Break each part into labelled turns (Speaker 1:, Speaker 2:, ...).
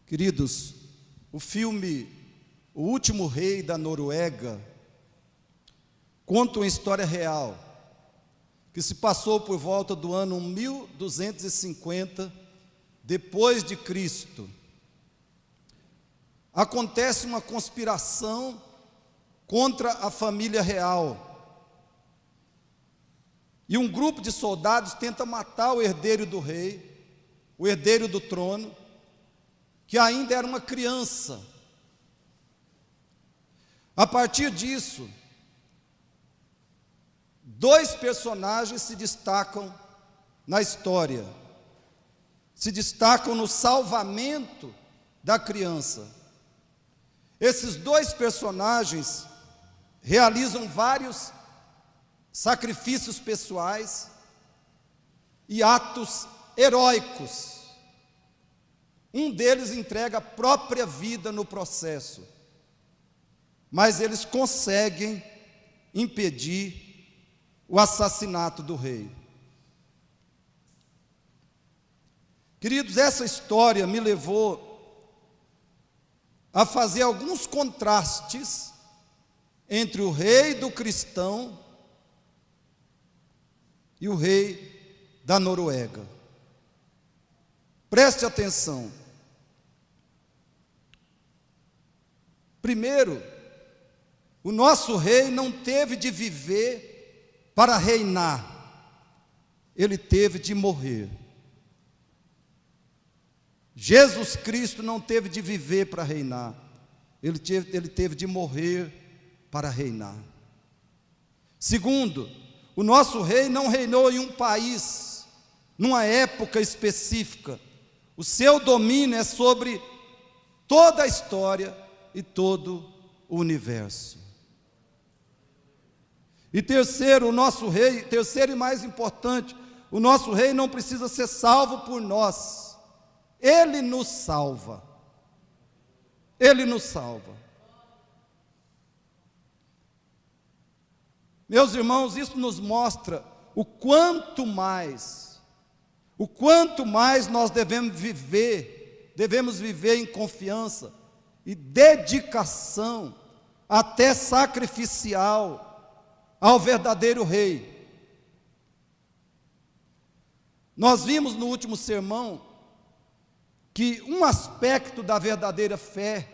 Speaker 1: Queridos, o filme O Último Rei da Noruega conta uma história real que se passou por volta do ano 1250 depois de Cristo. Acontece uma conspiração contra a família real. E um grupo de soldados tenta matar o herdeiro do rei, o herdeiro do trono, que ainda era uma criança. A partir disso, dois personagens se destacam na história, se destacam no salvamento da criança. Esses dois personagens realizam vários sacrifícios pessoais e atos heróicos. Um deles entrega a própria vida no processo, mas eles conseguem impedir o assassinato do rei. Queridos, essa história me levou a fazer alguns contrastes entre o rei do cristão e o rei da Noruega. Preste atenção. Primeiro, o nosso rei não teve de viver para reinar, ele teve de morrer. Jesus Cristo não teve de viver para reinar, ele teve de morrer para reinar. Segundo, o nosso rei não reinou em um país, numa época específica. O seu domínio é sobre toda a história e todo o universo. E terceiro, o nosso rei, terceiro e mais importante, o nosso rei não precisa ser salvo por nós. Ele nos salva. Ele nos salva. Meus irmãos, isso nos mostra o quanto mais nós devemos viver em confiança e dedicação, até sacrificial, ao verdadeiro rei. Nós vimos no último sermão que um aspecto da verdadeira fé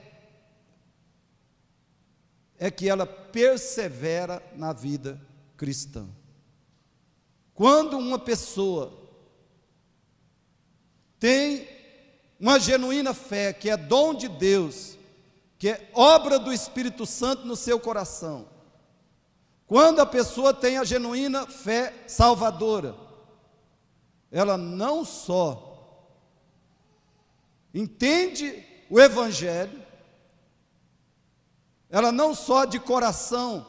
Speaker 1: é que ela persevera na vida cristã. Quando uma pessoa tem uma genuína fé, que é dom de Deus, que é obra do Espírito Santo no seu coração, quando a pessoa tem a genuína fé salvadora, ela não só entende o Evangelho, ela não só de coração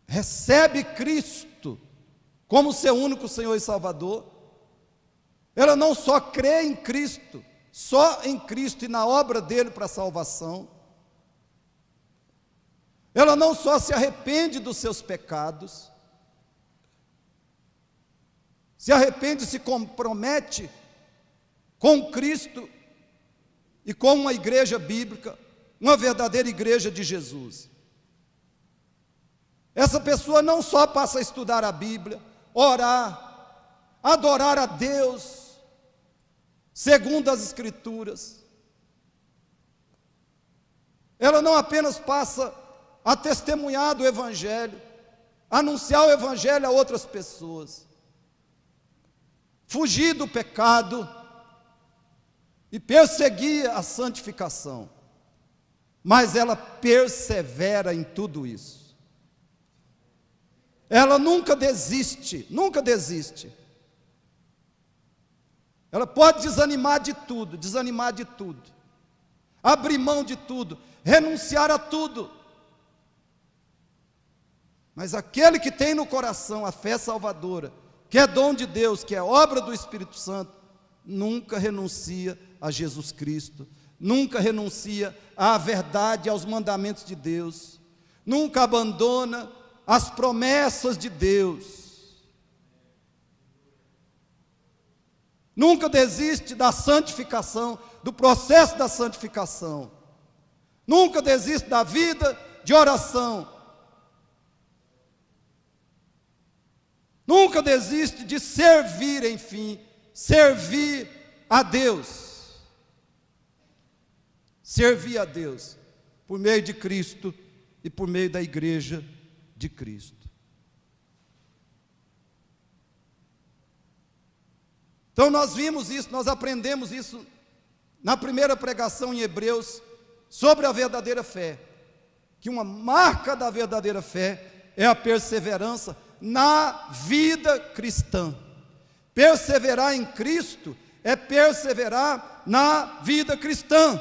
Speaker 1: recebe Cristo como seu único Senhor e Salvador, ela não só crê em Cristo, só em Cristo e na obra dele para a salvação, ela não só se arrepende dos seus pecados, se arrepende e se compromete com Cristo e com uma igreja bíblica, uma verdadeira igreja de Jesus. Essa pessoa não só passa a estudar a Bíblia, orar, adorar a Deus, segundo as Escrituras. Ela não apenas passa a testemunhar do Evangelho, anunciar o Evangelho a outras pessoas, fugir do pecado e perseguir a santificação, mas ela persevera em tudo isso. Ela nunca desiste, nunca desiste. Ela pode desanimar de tudo, abrir mão de tudo, renunciar a tudo, mas aquele que tem no coração a fé salvadora, que é dom de Deus, que é obra do Espírito Santo, nunca renuncia a Jesus Cristo, nunca renuncia à verdade, aos mandamentos de Deus, nunca abandona as promessas de Deus. Nunca desiste da santificação, do processo da santificação. Nunca desiste da vida de oração. Nunca desiste de servir, enfim, servir a Deus. Servir a Deus por meio de Cristo e por meio da igreja de Cristo. Então nós vimos isso, nós aprendemos isso na primeira pregação em Hebreus sobre a verdadeira fé, que uma marca da verdadeira fé é a perseverança na vida cristã. Perseverar em Cristo é perseverar na vida cristã.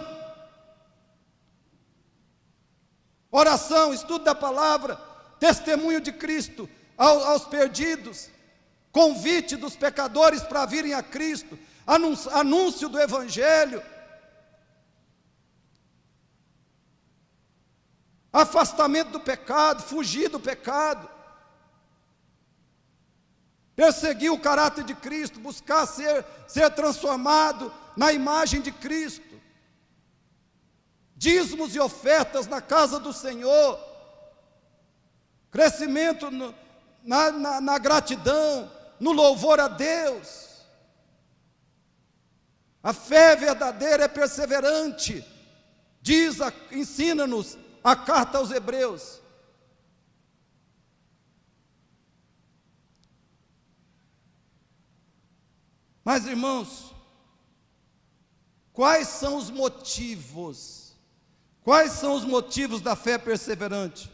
Speaker 1: Oração, estudo da palavra, testemunho de Cristo aos perdidos, convite dos pecadores para virem a Cristo, anúncio do Evangelho, afastamento do pecado, fugir do pecado, perseguir o caráter de Cristo, buscar ser transformado na imagem de Cristo, dízimos e ofertas na casa do Senhor, crescimento na gratidão, no louvor a Deus. A fé verdadeira é perseverante, ensina-nos a carta aos Hebreus. Mas, irmãos, quais são os motivos? Quais são os motivos da fé perseverante?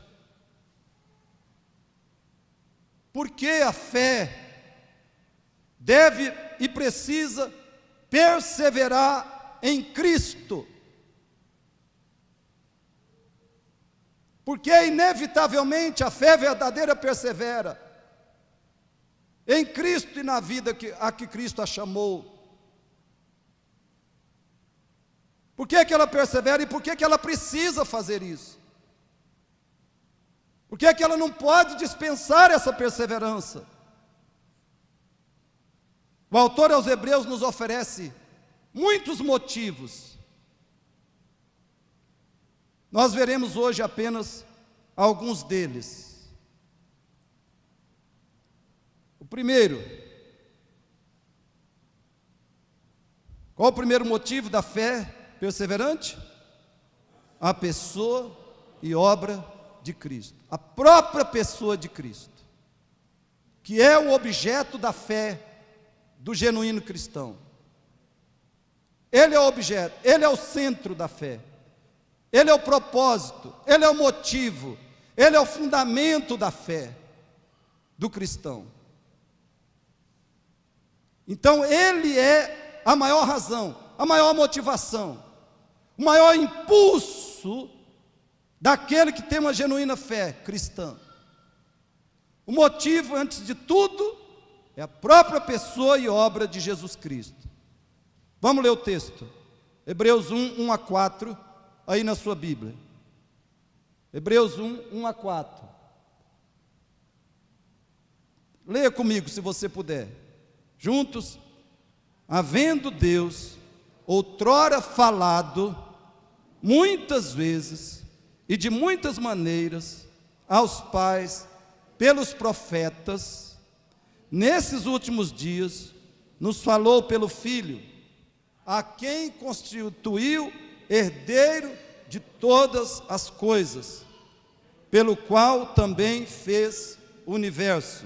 Speaker 1: Por que a fé deve e precisa perseverar em Cristo? Porque inevitavelmente a fé verdadeira persevera em Cristo e na vida a que Cristo a chamou. Por que ela persevera e por que ela precisa fazer isso? Por que ela não pode dispensar essa perseverança? O autor aos Hebreus nos oferece muitos motivos. Nós veremos hoje apenas alguns deles. O primeiro, qual o primeiro motivo da fé perseverante? A pessoa e obra de Cristo, a própria pessoa de Cristo, que é o objeto da fé do genuíno cristão. Ele é o objeto, ele é o centro da fé, ele é o propósito, ele é o motivo, ele é o fundamento da fé do cristão. Então ele é a maior razão, a maior motivação, o maior impulso daquele que tem uma genuína fé cristã. O motivo, antes de tudo, é a própria pessoa e obra de Jesus Cristo. Vamos ler o texto. Hebreus 1, 1 a 4, aí na sua Bíblia. Hebreus 1, 1 a 4. Leia comigo, se você puder. Juntos. Havendo Deus outrora falado muitas vezes e de muitas maneiras aos pais pelos profetas, nesses últimos dias nos falou pelo Filho, a quem constituiu herdeiro de todas as coisas, pelo qual também fez o universo.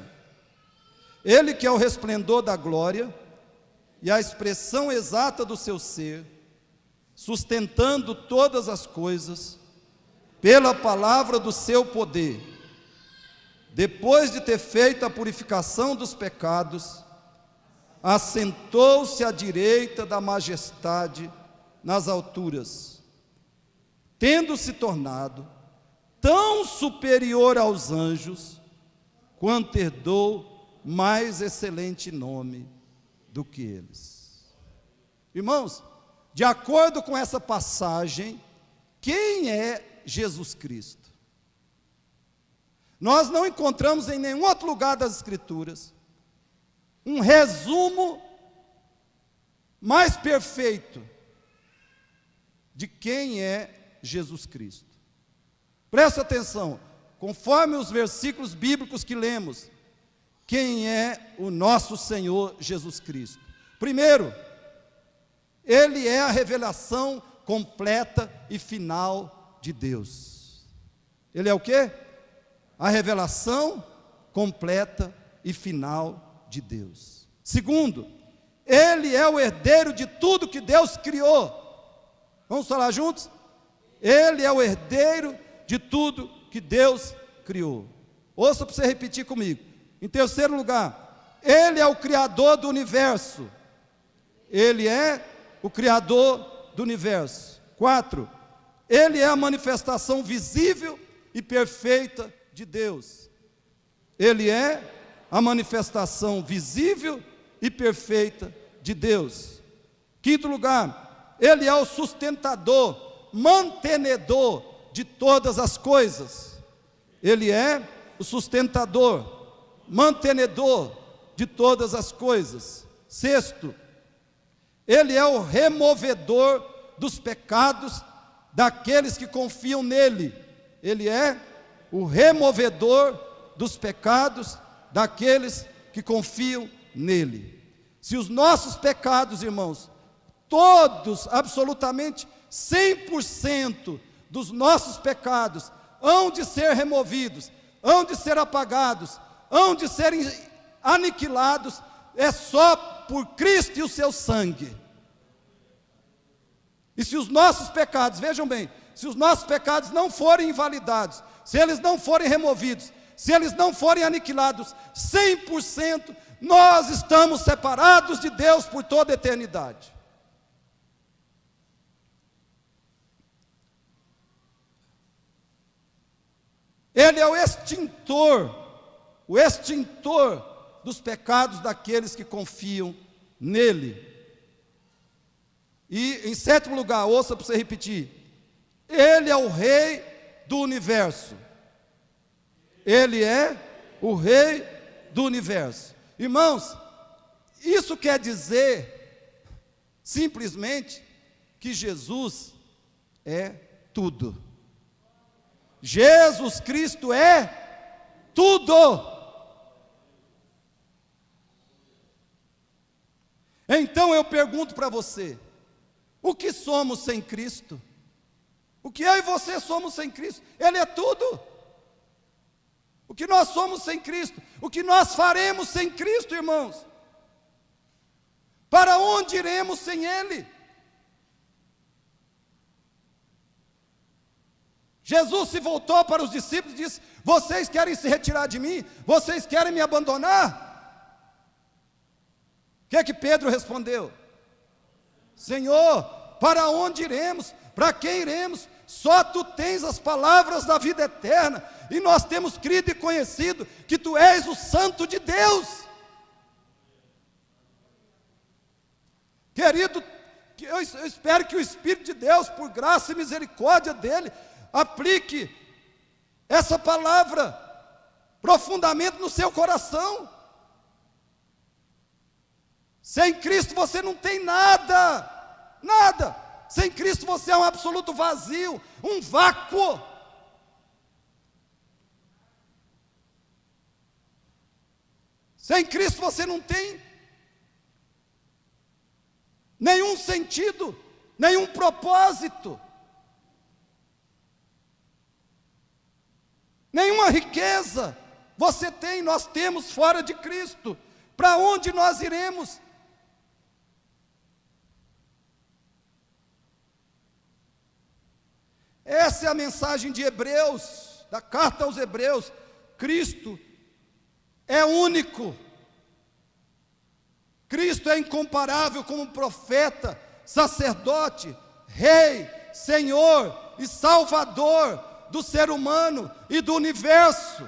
Speaker 1: Ele que é o resplendor da glória e a expressão exata do seu ser, sustentando todas as coisas pela palavra do seu poder, depois de ter feito a purificação dos pecados, assentou-se à direita da majestade nas alturas, tendo se tornado tão superior aos anjos, quanto herdou mais excelente nome do que eles. Irmãos, de acordo com essa passagem, quem é Jesus Cristo? Nós não encontramos em nenhum outro lugar das Escrituras um resumo mais perfeito de quem é Jesus Cristo. Preste atenção, conforme os versículos bíblicos que lemos, quem é o nosso Senhor Jesus Cristo? Primeiro, Ele é a revelação completa e final de Deus. Ele é o quê? A revelação completa e final de Deus. Segundo, Ele é o herdeiro de tudo que Deus criou. Vamos falar juntos? Ele é o herdeiro de tudo que Deus criou. Ouça para você repetir comigo. Em terceiro lugar, Ele é o Criador do universo. Ele é o Criador do universo. 4, Ele é a manifestação visível e perfeita de Deus. Ele é a manifestação visível e perfeita de Deus. Quinto lugar, Ele é o sustentador, mantenedor de todas as coisas. Ele é o sustentador, mantenedor de todas as coisas. Sexto, Ele é o removedor dos pecados daqueles que confiam nele. Ele é o removedor dos pecados daqueles que confiam nele. Se os nossos pecados, irmãos, todos, absolutamente 100% dos nossos pecados, hão de ser removidos, hão de ser apagados, hão de serem aniquilados, é só por Cristo e o seu sangue. E se os nossos pecados, vejam bem, se os nossos pecados não forem invalidados, se eles não forem removidos, se eles não forem aniquilados 100%, nós estamos separados de Deus por toda a eternidade. Ele é o extintor dos pecados daqueles que confiam nele. E em sétimo lugar, ouça para você repetir, Ele é o Rei do universo. Ele é o Rei do universo. Irmãos, isso quer dizer simplesmente que Jesus é tudo. Jesus Cristo é tudo. Então eu pergunto para você, o que somos sem Cristo? O que eu e você somos sem Cristo? Ele é tudo. O que nós somos sem Cristo? O que nós faremos sem Cristo, irmãos? Para onde iremos sem Ele? Jesus se voltou para os discípulos e disse: vocês querem se retirar de mim? Vocês querem me abandonar? O que Pedro respondeu? Senhor, para onde iremos? Para quem iremos? Só Tu tens as palavras da vida eterna, e nós temos crido e conhecido que Tu és o Santo de Deus. Querido, eu espero que o Espírito de Deus, por graça e misericórdia dEle, aplique essa palavra profundamente no seu coração. Sem Cristo você não tem nada, nada. Sem Cristo você é um absoluto vazio, um vácuo. Sem Cristo você não tem nenhum sentido, nenhum propósito, nenhuma riqueza você tem, nós temos fora de Cristo. Para onde nós iremos? Essa é a mensagem de Hebreus, da carta aos Hebreus. Cristo é único. Cristo é incomparável como profeta, sacerdote, rei, Senhor e Salvador do ser humano e do universo.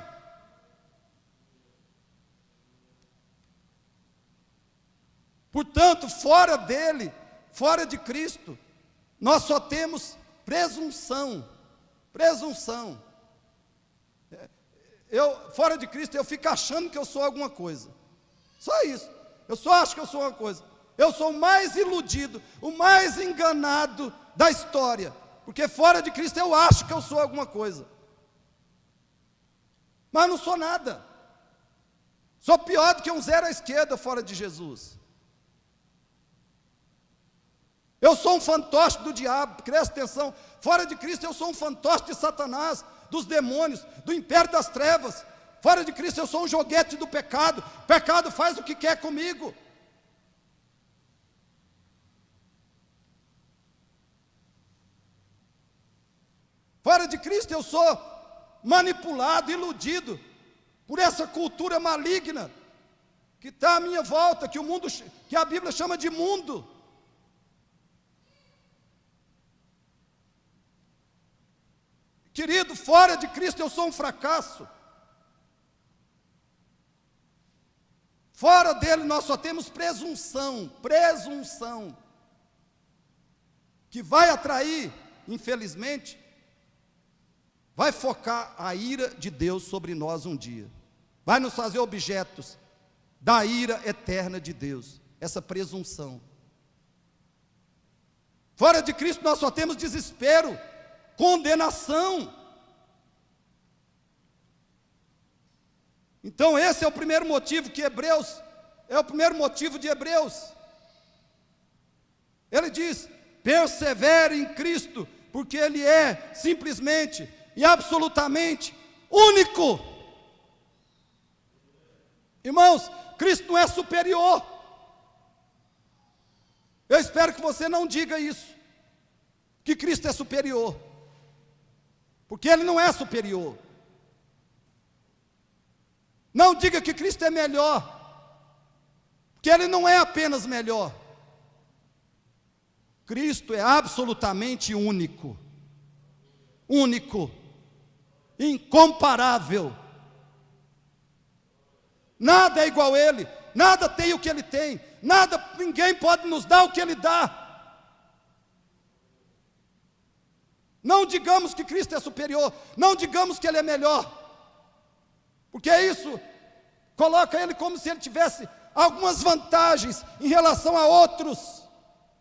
Speaker 1: Portanto, fora dele, fora de Cristo, nós só temos presunção. Fora de Cristo, eu fico achando que eu sou alguma coisa. Só isso. Eu só acho que eu sou uma coisa. eu sou o mais iludido, o mais enganado da história, porque fora de Cristo eu acho que eu sou alguma coisa, mas não sou nada. Sou pior do que um zero à esquerda fora de Jesus. Eu sou um fantoche do diabo, presta atenção. Fora de Cristo eu sou um fantoche de Satanás, dos demônios, do império das trevas. Fora de Cristo eu sou um joguete do pecado. O pecado faz o que quer comigo. Fora de Cristo eu sou manipulado, iludido por essa cultura maligna que está à minha volta, que a Bíblia chama de mundo. Querido, fora de Cristo eu sou um fracasso. Fora dele nós só temos presunção, que vai atrair, infelizmente, vai focar a ira de Deus sobre nós um dia. Vai nos fazer objetos da ira eterna de Deus, essa presunção. Fora de Cristo nós só temos desespero, condenação. Então esse é o primeiro motivo de Hebreus. Ele diz: persevere em Cristo, porque Ele é simplesmente e absolutamente único. Irmãos, Cristo não é superior. Eu espero que você não diga isso, que Cristo é superior, porque Ele não é superior. Não diga que Cristo é melhor, porque Ele não é apenas melhor. Cristo é absolutamente único, incomparável. Nada é igual a Ele, nada tem o que Ele tem, ninguém pode nos dar o que Ele dá. Não digamos que Cristo é superior, não digamos que Ele é melhor, porque isso coloca Ele como se Ele tivesse algumas vantagens em relação a outros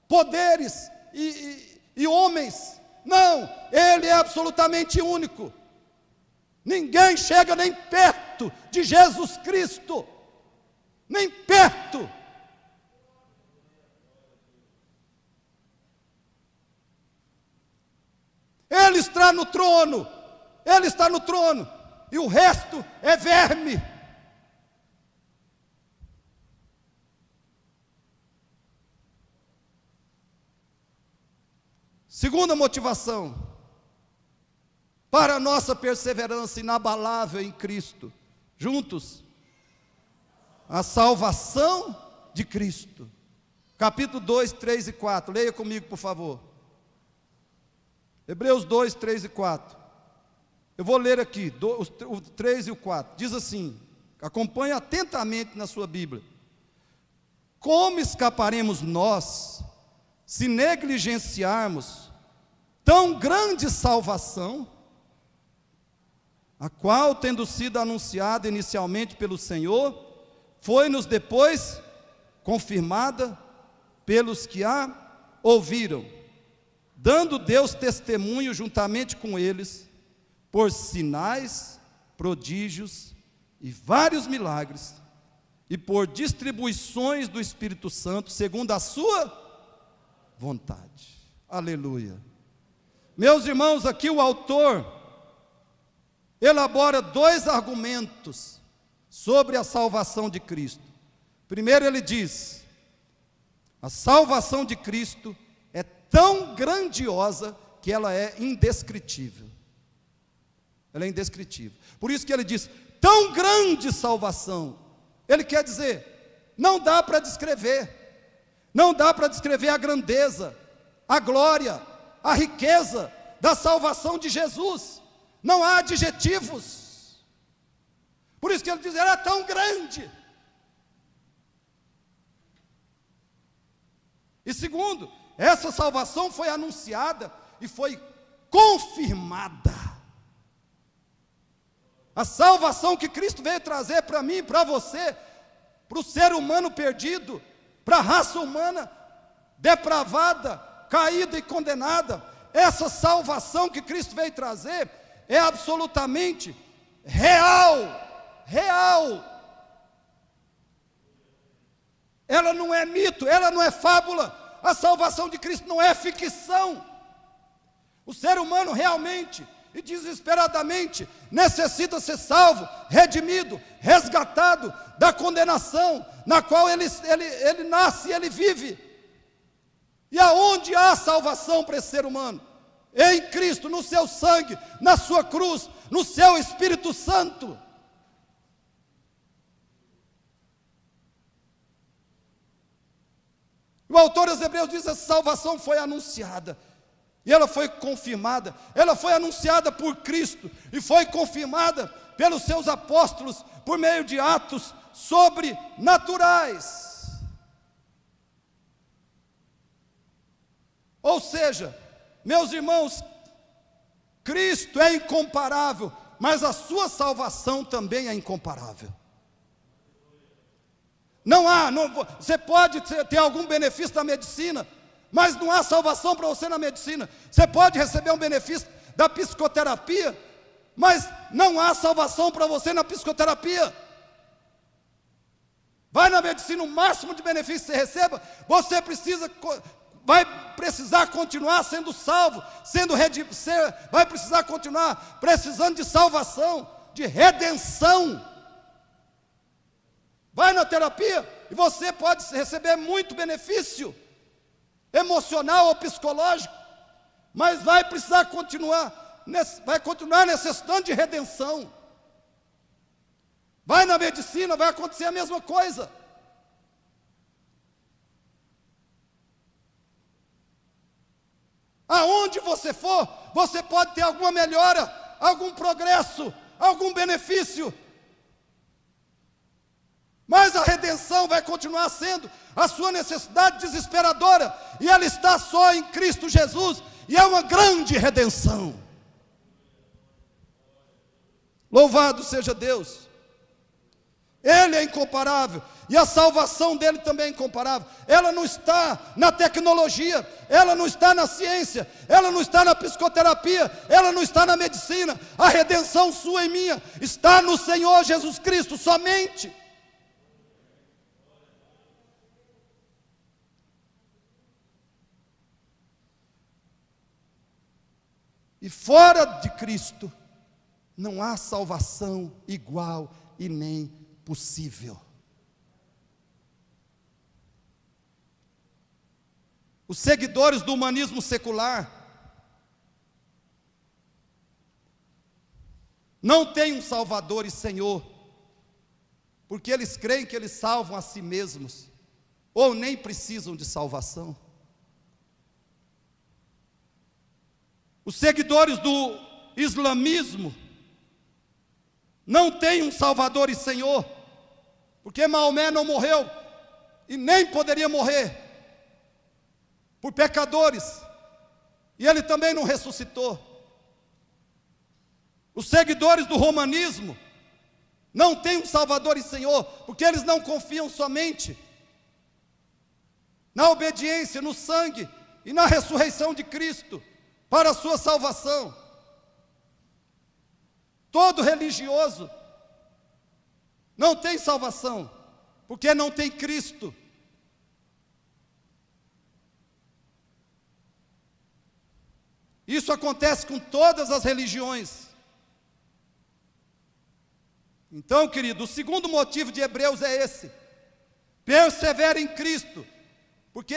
Speaker 1: poderes e homens. Não, Ele é absolutamente único. Ninguém chega nem perto de Jesus Cristo, nem perto. Ele está no trono, e o resto é verme. Segunda motivação para a nossa perseverança inabalável em Cristo, juntos, a salvação de Cristo. Capítulo 2, 3 e 4, leia comigo, por favor. Hebreus 2, 3 e 4. Eu vou ler aqui, o 3 e o 4. Diz assim, acompanhe atentamente na sua Bíblia. Como escaparemos nós, se negligenciarmos tão grande salvação, a qual, tendo sido anunciada inicialmente pelo Senhor, foi-nos depois confirmada pelos que a ouviram, dando Deus testemunho juntamente com eles, por sinais, prodígios e vários milagres, e por distribuições do Espírito Santo, segundo a sua vontade. Aleluia. Meus irmãos, aqui o autor elabora dois argumentos sobre a salvação de Cristo. Primeiro ele diz: a salvação de Cristo é tão grandiosa que ela é indescritível. Ela é indescritível. Por isso que ele diz, tão grande salvação. Ele quer dizer, não dá para descrever. Não dá para descrever a grandeza, a glória, a riqueza da salvação de Jesus. Não há adjetivos. Por isso que ele diz, ela é tão grande. E segundo, essa salvação foi anunciada e foi confirmada. A salvação que Cristo veio trazer para mim e para você, para o ser humano perdido, para a raça humana depravada, caída e condenada. Essa salvação que Cristo veio trazer é absolutamente real, real. Ela não é mito, ela não é fábula. A salvação de Cristo não é ficção. O ser humano realmente e desesperadamente necessita ser salvo, redimido, resgatado da condenação na qual ele nasce e ele vive. E aonde há salvação para esse ser humano? Em Cristo, no seu sangue, na sua cruz, no seu Espírito Santo. O autor aos Hebreus diz: a salvação foi anunciada, e ela foi confirmada, ela foi anunciada por Cristo, e foi confirmada pelos seus apóstolos, por meio de atos sobrenaturais. Ou seja, meus irmãos, Cristo é incomparável, mas a sua salvação também é incomparável. Você pode ter algum benefício da medicina, mas não há salvação para você na medicina. Você pode receber um benefício da psicoterapia, mas não há salvação para você na psicoterapia. Vai na medicina, o máximo de benefício que você receba, você vai precisar continuar sendo salvo, vai precisar continuar precisando de salvação, de redenção. Vai na terapia e você pode receber muito benefício emocional ou psicológico, mas vai precisar continuar necessitando de redenção. Vai na medicina, vai acontecer a mesma coisa. Aonde você for, você pode ter alguma melhora, algum progresso, algum benefício, mas a redenção vai continuar sendo a sua necessidade desesperadora, e ela está só em Cristo Jesus, e é uma grande redenção. Louvado seja Deus. Ele é incomparável, e a salvação dele também é incomparável. Ela não está na tecnologia, ela não está na ciência, ela não está na psicoterapia, ela não está na medicina. A redenção sua e minha está no Senhor Jesus Cristo somente. E fora de Cristo não há salvação igual e nem possível. Os seguidores do humanismo secular não têm um Salvador e Senhor, porque eles creem que eles salvam a si mesmos, ou nem precisam de salvação. Os seguidores do islamismo não têm um Salvador e Senhor, porque Maomé não morreu e nem poderia morrer por pecadores, e ele também não ressuscitou. Os seguidores do romanismo não têm um Salvador e Senhor, porque eles não confiam somente na obediência, no sangue e na ressurreição de Cristo para a sua salvação. Todo religioso não tem salvação, porque não tem Cristo. Isso acontece com todas as religiões. Então, querido, o segundo motivo de Hebreus é esse: persevere em Cristo, porque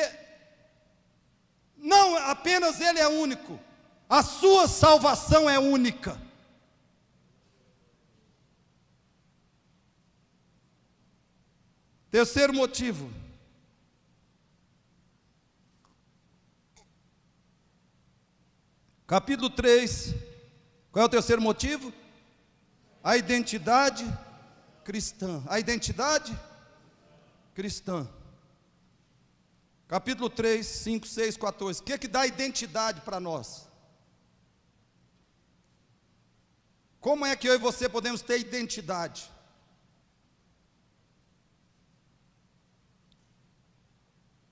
Speaker 1: não apenas Ele é único, a sua salvação é única. Terceiro motivo: capítulo 3, qual é o terceiro motivo? A identidade cristã. A identidade cristã. Capítulo 3, 5, 6, 14. O que dá identidade para nós? Como é que eu e você podemos ter identidade?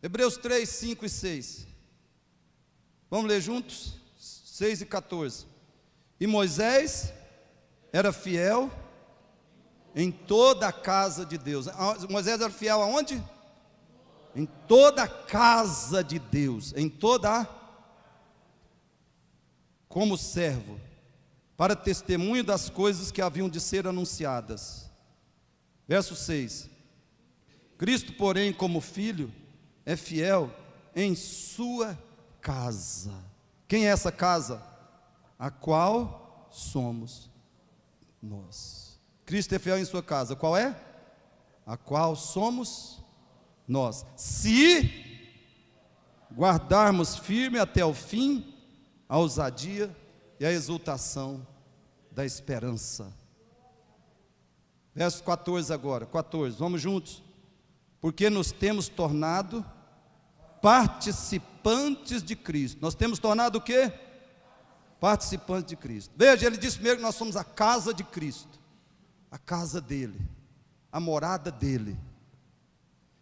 Speaker 1: Hebreus 3, 5 e 6. Vamos ler juntos? 6 e 14. E Moisés era fiel em toda a casa de Deus. Moisés era fiel aonde? Em toda a casa de Deus. Em toda a... como servo, para testemunho das coisas que haviam de ser anunciadas. Verso 6. Cristo, porém, como filho, é fiel em sua casa. Quem é essa casa? A qual somos nós. Cristo é fiel em sua casa. Qual é? A qual somos nós. Se guardarmos firme até o fim a ousadia e a exultação da esperança. Verso 14 agora. 14, vamos juntos. Porque nos temos tornado participantes de Cristo. Nós temos tornado o quê? Participantes de Cristo. Veja, ele disse primeiro que nós somos a casa de Cristo, a casa dele, a morada dele.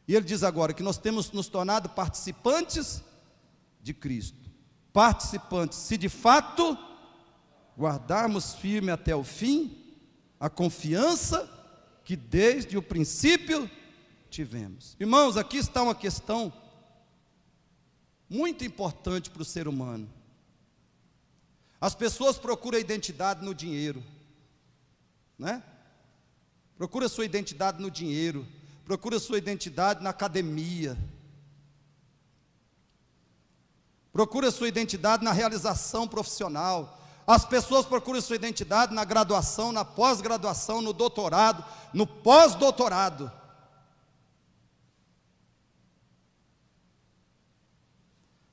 Speaker 1: E ele diz agora que nós temos nos tornado participantes de Cristo. Participantes, se de fato guardarmos firme até o fim a confiança que desde o princípio tivemos. Irmãos, aqui está uma questão muito importante para o ser humano. As pessoas procuram identidade no dinheiro, né? Procura sua identidade no dinheiro, procura sua identidade na academia, procura sua identidade na realização profissional. As pessoas procuram sua identidade na graduação, na pós-graduação, no doutorado, no pós-doutorado.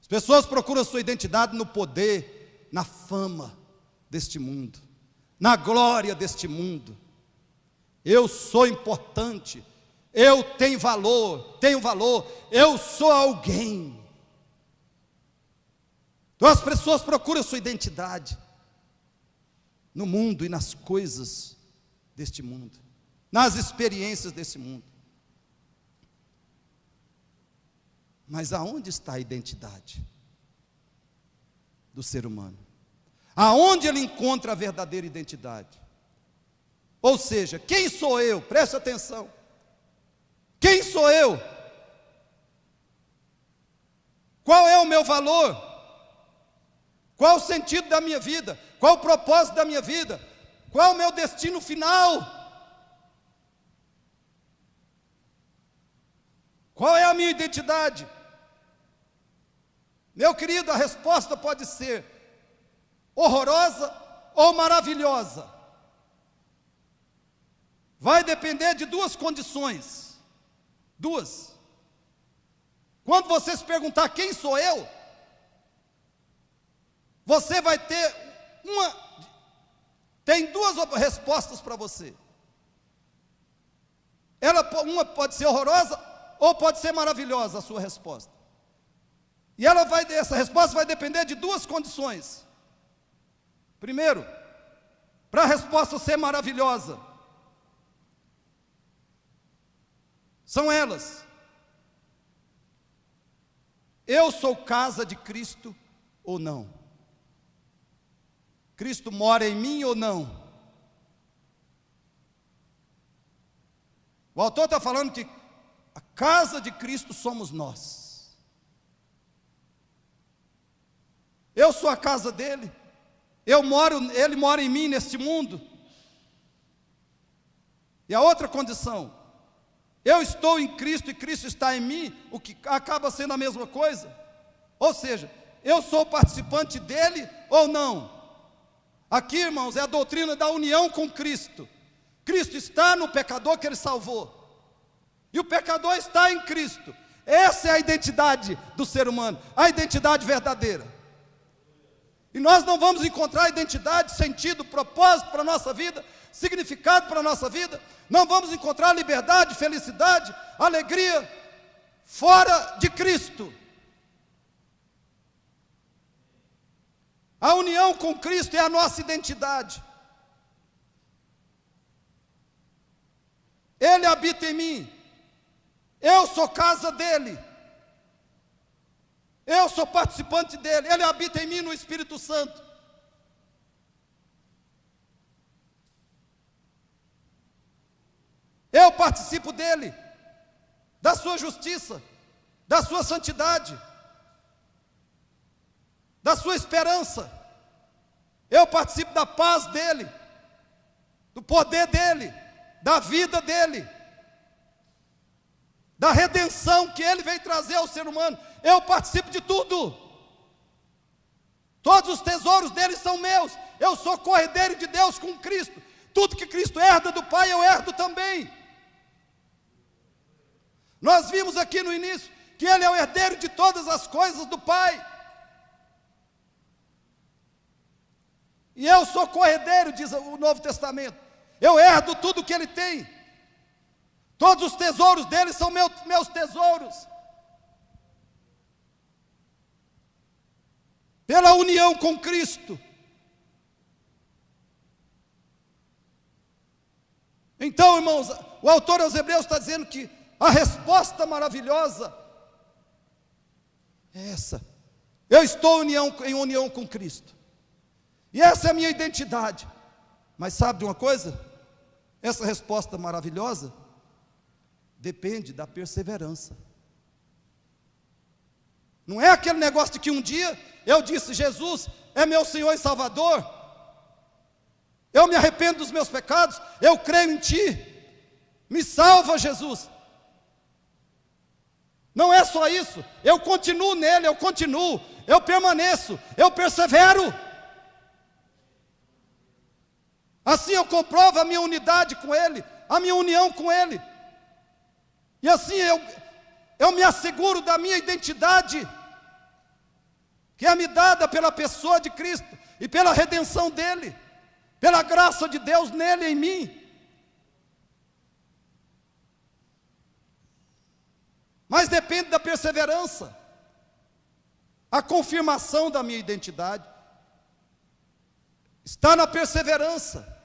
Speaker 1: As pessoas procuram sua identidade no poder, na fama deste mundo, na glória deste mundo. Eu sou importante, eu tenho valor, eu sou alguém. Então as pessoas procuram sua identidade no mundo e nas coisas deste mundo, nas experiências desse mundo. Mas aonde está a identidade do ser humano? Aonde ele encontra a verdadeira identidade? Ou seja, quem sou eu? Preste atenção. Quem sou eu? Qual é o meu valor? Qual o sentido da minha vida? Qual o propósito da minha vida? Qual o meu destino final? Qual é a minha identidade? Meu querido, a resposta pode ser horrorosa ou maravilhosa. Vai depender de duas condições. Duas. Quando você se perguntar quem sou eu, você vai ter tem duas respostas para você. Uma pode ser horrorosa ou pode ser maravilhosa a sua resposta. E essa resposta vai depender de duas condições. Primeiro, para a resposta ser maravilhosa, são elas: eu sou casa de Cristo ou não? Cristo mora em mim ou não? O autor está falando que a casa de Cristo somos nós. Eu sou a casa dele, ele mora em mim neste mundo. E a outra condição: eu estou em Cristo e Cristo está em mim, o que acaba sendo a mesma coisa. Ou seja, eu sou participante dele ou não? Aqui, irmãos, é a doutrina da união com Cristo. Cristo está no pecador que ele salvou, e o pecador está em Cristo. Essa é a identidade do ser humano, a identidade verdadeira. E nós não vamos encontrar identidade, sentido, propósito para a nossa vida, significado para a nossa vida. Não vamos encontrar liberdade, felicidade, alegria fora de Cristo. A união com Cristo é a nossa identidade. Ele habita em mim, eu sou casa dele, Eu sou participante dele, ele habita em mim no Espírito Santo. Eu participo dele, da sua justiça, da sua santidade, da sua esperança. Eu participo da paz dele, do poder dele, da vida dele, da redenção que ele veio trazer ao ser humano. Eu participo de tudo. Todos os tesouros dele são meus. Eu sou corredeiro de Deus com Cristo. Tudo que Cristo herda do Pai, eu herdo também. Nós vimos aqui no início que ele é o herdeiro de todas as coisas do Pai. E eu sou corredeiro, diz o Novo Testamento. Eu herdo tudo que ele tem. Todos os tesouros dele são meus tesouros. Pela união com Cristo. Então, irmãos, o autor aos Hebreus está dizendo que a resposta maravilhosa é essa. Eu estou em união com Cristo. E essa é a minha identidade. Mas sabe de uma coisa? Essa resposta maravilhosa depende da perseverança. Não é aquele negócio de que um dia eu disse: Jesus é meu Senhor e Salvador, eu me arrependo dos meus pecados, eu creio em Ti, me salva, Jesus. Não é só isso, eu continuo nele, eu permaneço, eu persevero. Assim eu comprovo a minha unidade com Ele, a minha união com Ele. E assim eu me asseguro da minha identidade, que é me dada pela pessoa de Cristo e pela redenção dEle, pela graça de Deus nele e em mim. Mas depende da perseverança. A confirmação da minha identidade está na perseverança.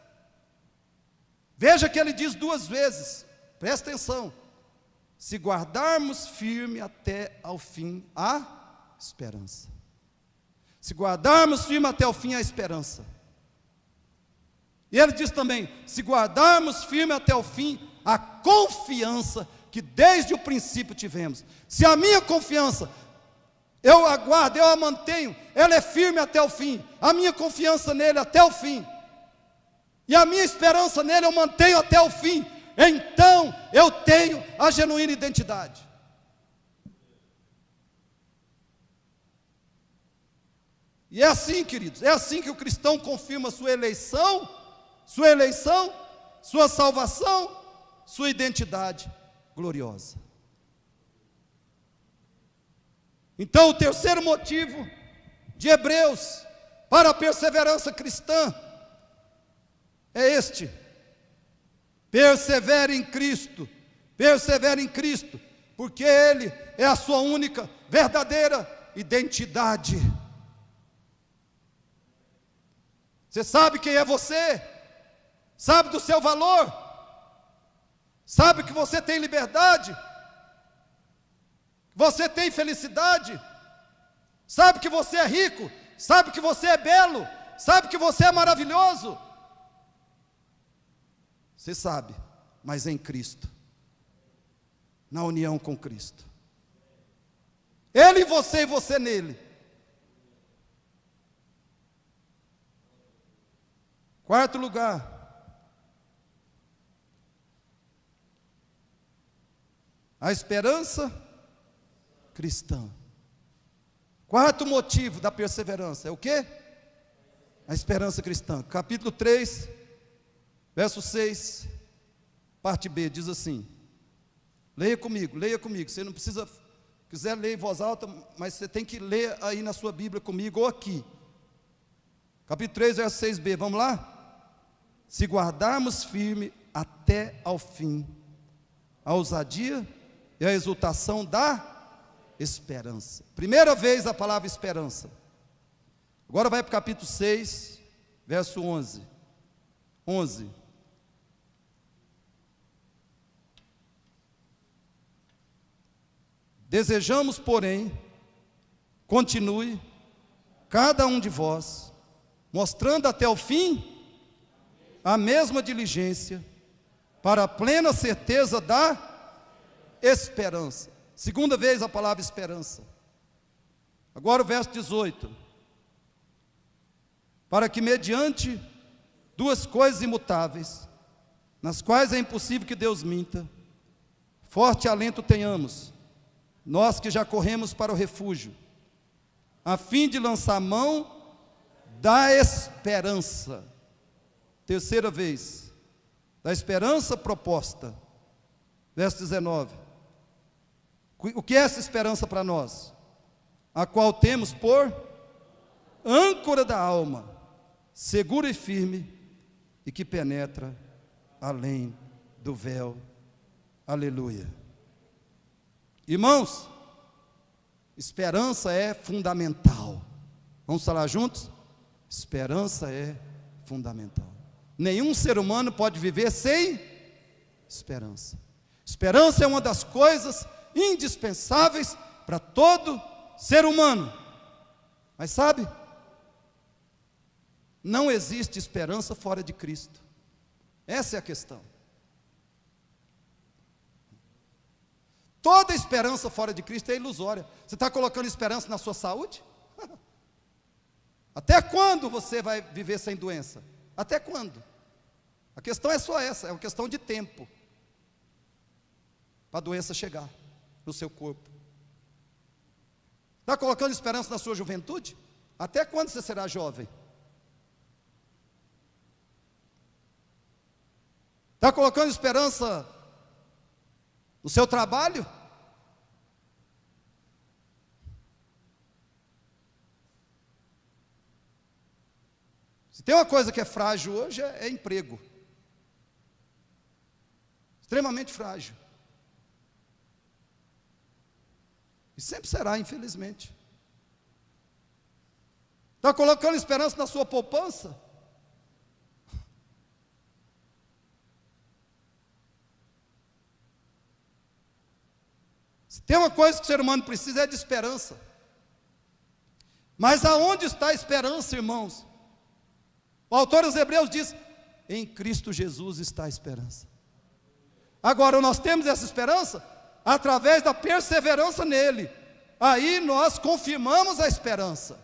Speaker 1: Veja que ele diz 2 vezes, presta atenção: se guardarmos firme até ao fim a esperança. Se guardarmos firme até o fim a esperança. E ele diz também: se guardarmos firme até o fim a confiança que desde o princípio tivemos. Se a minha confiança, eu aguardo, eu a mantenho, ela é firme até o fim, a minha confiança nele até o fim, e a minha esperança nele eu mantenho até o fim, então eu tenho a genuína identidade. E é assim, queridos, é assim que o cristão confirma sua eleição, sua salvação, sua identidade gloriosa. Então, o terceiro motivo de Hebreus para a perseverança cristã é este: persevere em Cristo, porque Ele é a sua única, verdadeira identidade. Você sabe quem é você? Sabe do seu valor? Sabe que você tem liberdade? Você tem felicidade? Sabe que você é rico? Sabe que você é belo? Sabe que você é maravilhoso? Você sabe, mas em Cristo, na união com Cristo. Ele em você e você nele. Quarto lugar, a esperança cristã. Quarto motivo da perseverança é o quê? A esperança cristã. Capítulo 3, verso 6, parte B, diz assim: leia comigo, você não precisa, quiser ler em voz alta, mas você tem que ler aí na sua Bíblia comigo ou aqui. Capítulo 3, verso 6b, vamos lá? Se guardarmos firme até ao fim a ousadia e a exultação da esperança. Primeira vez a palavra esperança. Agora vai para o capítulo 6, verso 11. Desejamos, porém, continue, cada um de vós, mostrando até o fim a mesma diligência, para a plena certeza da esperança. Segunda vez a palavra esperança. Agora o verso 18. Para que mediante duas coisas imutáveis, nas quais é impossível que Deus minta, forte alento tenhamos, nós que já corremos para o refúgio, a fim de lançar mão da esperança. Terceira vez, da esperança proposta. Verso 19. O que é essa esperança para nós? A qual temos por âncora da alma, segura e firme, e que penetra além do véu. Aleluia. Irmãos, esperança é fundamental. Vamos falar juntos? Esperança é fundamental. Nenhum ser humano pode viver sem esperança. Esperança é uma das coisas indispensáveis para todo ser humano. Mas sabe, não existe esperança fora de Cristo. Essa é a questão. Toda esperança fora de Cristo é ilusória. Você está colocando esperança na sua saúde? Até quando você vai viver sem doença? Até quando? A questão é só essa, é uma questão de tempo para a doença chegar no seu corpo. Está colocando esperança na sua juventude? Até quando você será jovem? Está colocando esperança no seu trabalho? Se tem uma coisa que é frágil hoje, é emprego. Extremamente frágil. E sempre será, infelizmente. Está colocando esperança na sua poupança? Se tem uma coisa que o ser humano precisa é de esperança. Mas aonde está a esperança, irmãos? O autor dos Hebreus diz: em Cristo Jesus está a esperança. Agora, nós temos essa esperança através da perseverança nele. Aí nós confirmamos a esperança.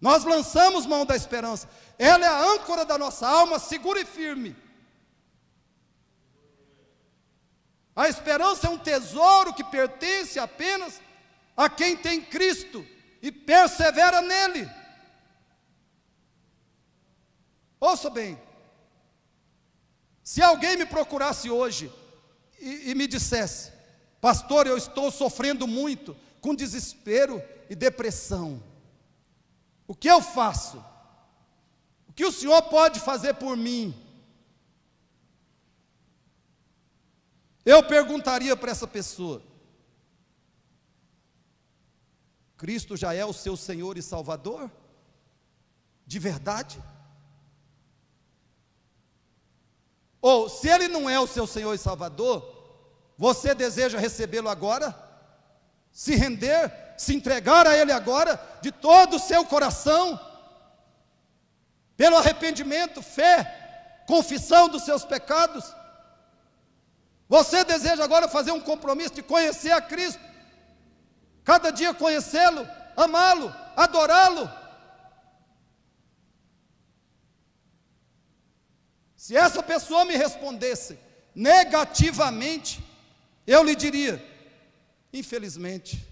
Speaker 1: Nós lançamos mão da esperança. Ela é a âncora da nossa alma, segura e firme. A esperança é um tesouro que pertence apenas a quem tem Cristo e persevera nele. Ouça bem, se alguém me procurasse hoje e me dissesse: pastor, eu estou sofrendo muito com desespero e depressão, o que eu faço? O que o senhor pode fazer por mim? Eu perguntaria para essa pessoa: Cristo já é o seu Senhor e Salvador? De verdade? Ou, se Ele não é o seu Senhor e Salvador, você deseja recebê-lo agora? Se render, se entregar a Ele agora, de todo o seu coração? Pelo arrependimento, fé, confissão dos seus pecados? Você deseja agora fazer um compromisso de conhecer a Cristo, cada dia conhecê-lo, amá-lo, adorá-lo? Se essa pessoa me respondesse negativamente, eu lhe diria: infelizmente,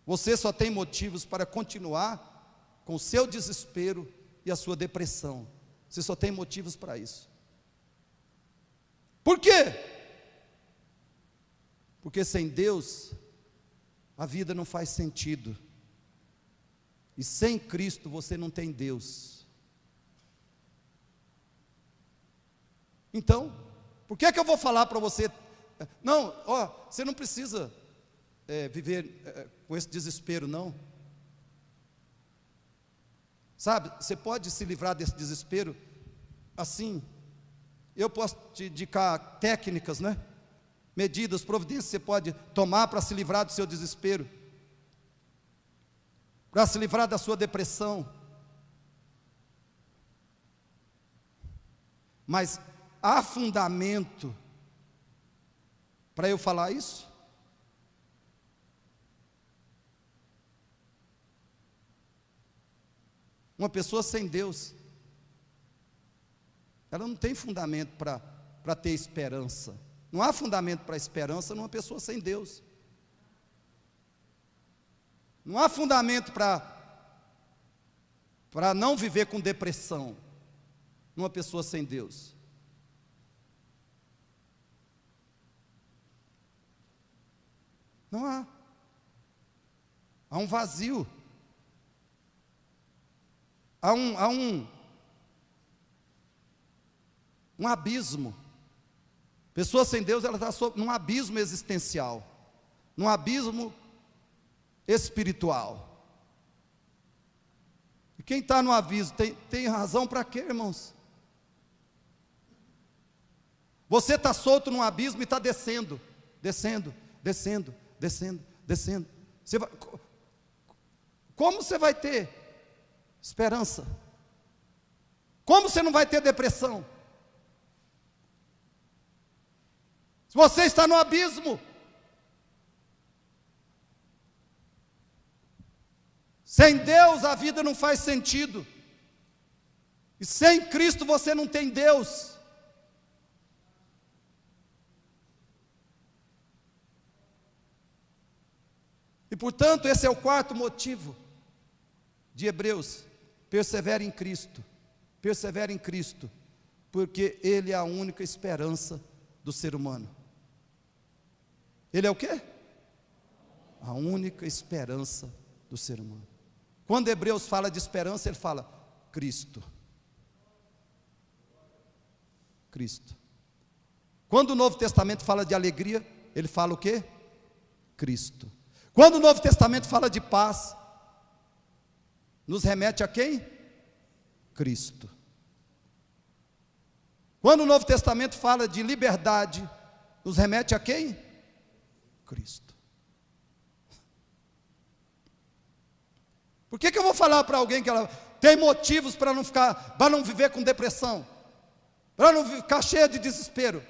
Speaker 1: você só tem motivos para continuar com o seu desespero e a sua depressão. Você só tem motivos para isso. Por quê? Porque sem Deus, a vida não faz sentido. E sem Cristo você não tem Deus. Então, por que eu vou falar para você? Não, você não precisa viver com esse desespero, não. Sabe, você pode se livrar desse desespero assim. Eu posso te indicar técnicas, né? Medidas, providências que você pode tomar para se livrar do seu desespero. para se livrar da sua depressão. Mas há fundamento para eu falar isso? Uma pessoa sem Deus, ela não tem fundamento para ter esperança. Não há fundamento para esperança numa pessoa sem Deus. Não há fundamento para não viver com depressão numa pessoa sem Deus. Não há. Há um vazio. Há um abismo. Pessoa sem Deus, ela está num abismo existencial, num abismo espiritual. E quem está no abismo tem razão para quê, irmãos? Você está solto num abismo e está descendo, descendo, descendo, descendo, descendo. Como você vai ter esperança? Como você não vai ter depressão? Se você está no abismo, sem Deus a vida não faz sentido, e sem Cristo você não tem Deus. E portanto, esse é o quarto motivo de Hebreus: persevere em Cristo, persevere em Cristo, porque Ele é a única esperança do ser humano. Ele é o quê? A única esperança do ser humano. Quando Hebreus fala de esperança, ele fala Cristo. Cristo. Quando o Novo Testamento fala de alegria, ele fala o quê? Cristo. Quando o Novo Testamento fala de paz, nos remete a quem? Cristo. Quando o Novo Testamento fala de liberdade, nos remete a quem? Cristo. Por que eu vou falar para alguém que ela tem motivos para não viver com depressão, para não ficar cheia de desespero?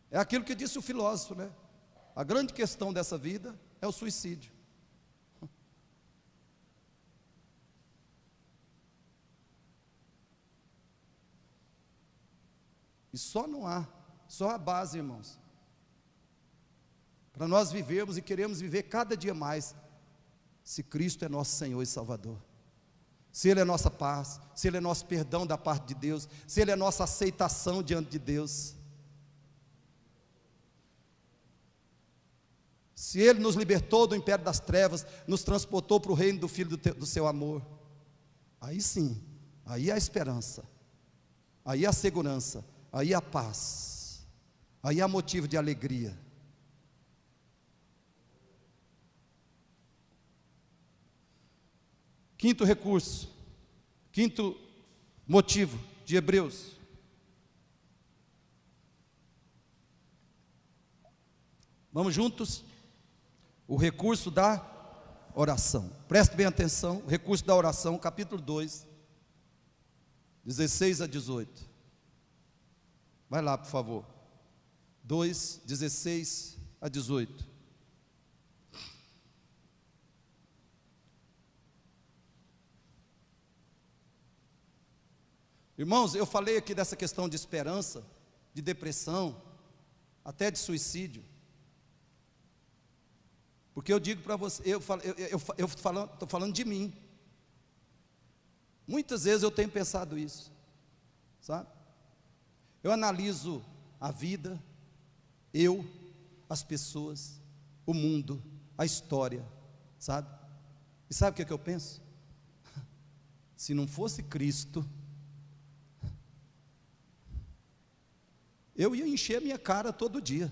Speaker 1: É aquilo que disse o filósofo, né? A grande questão dessa vida é o suicídio. E só a base, irmãos, para nós vivermos e queremos viver cada dia mais, se Cristo é nosso Senhor e Salvador, se Ele é nossa paz, se Ele é nosso perdão da parte de Deus, se Ele é nossa aceitação diante de Deus, se Ele nos libertou do império das trevas, nos transportou para o reino do Filho do seu amor, aí sim, aí há esperança, aí há segurança, aí há paz, aí há motivo de alegria. Quinto recurso, quinto motivo de Hebreus. Vamos juntos? O recurso da oração. Preste bem atenção, o recurso da oração, capítulo 2, 16 a 18. Vai lá, por favor. 2, 16 a 18. Irmãos, eu falei aqui dessa questão de esperança, de depressão, até de suicídio. Porque eu digo para você, estou falando de mim. Muitas vezes eu tenho pensado isso, sabe? Eu analiso a vida, as pessoas, o mundo, a história, sabe? E sabe o que eu penso? Se não fosse Cristo, eu ia encher minha cara todo dia.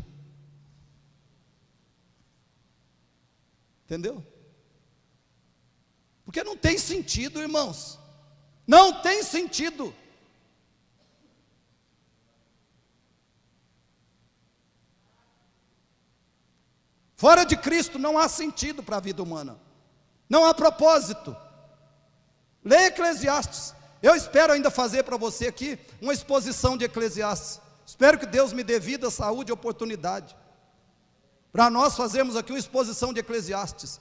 Speaker 1: Entendeu? Porque não tem sentido, irmãos. Não tem sentido. Fora de Cristo não há sentido para a vida humana, não há propósito. Leia Eclesiastes. Eu espero ainda fazer para você aqui uma exposição de Eclesiastes. Espero que Deus me dê vida, saúde e oportunidade para nós fazermos aqui uma exposição de Eclesiastes.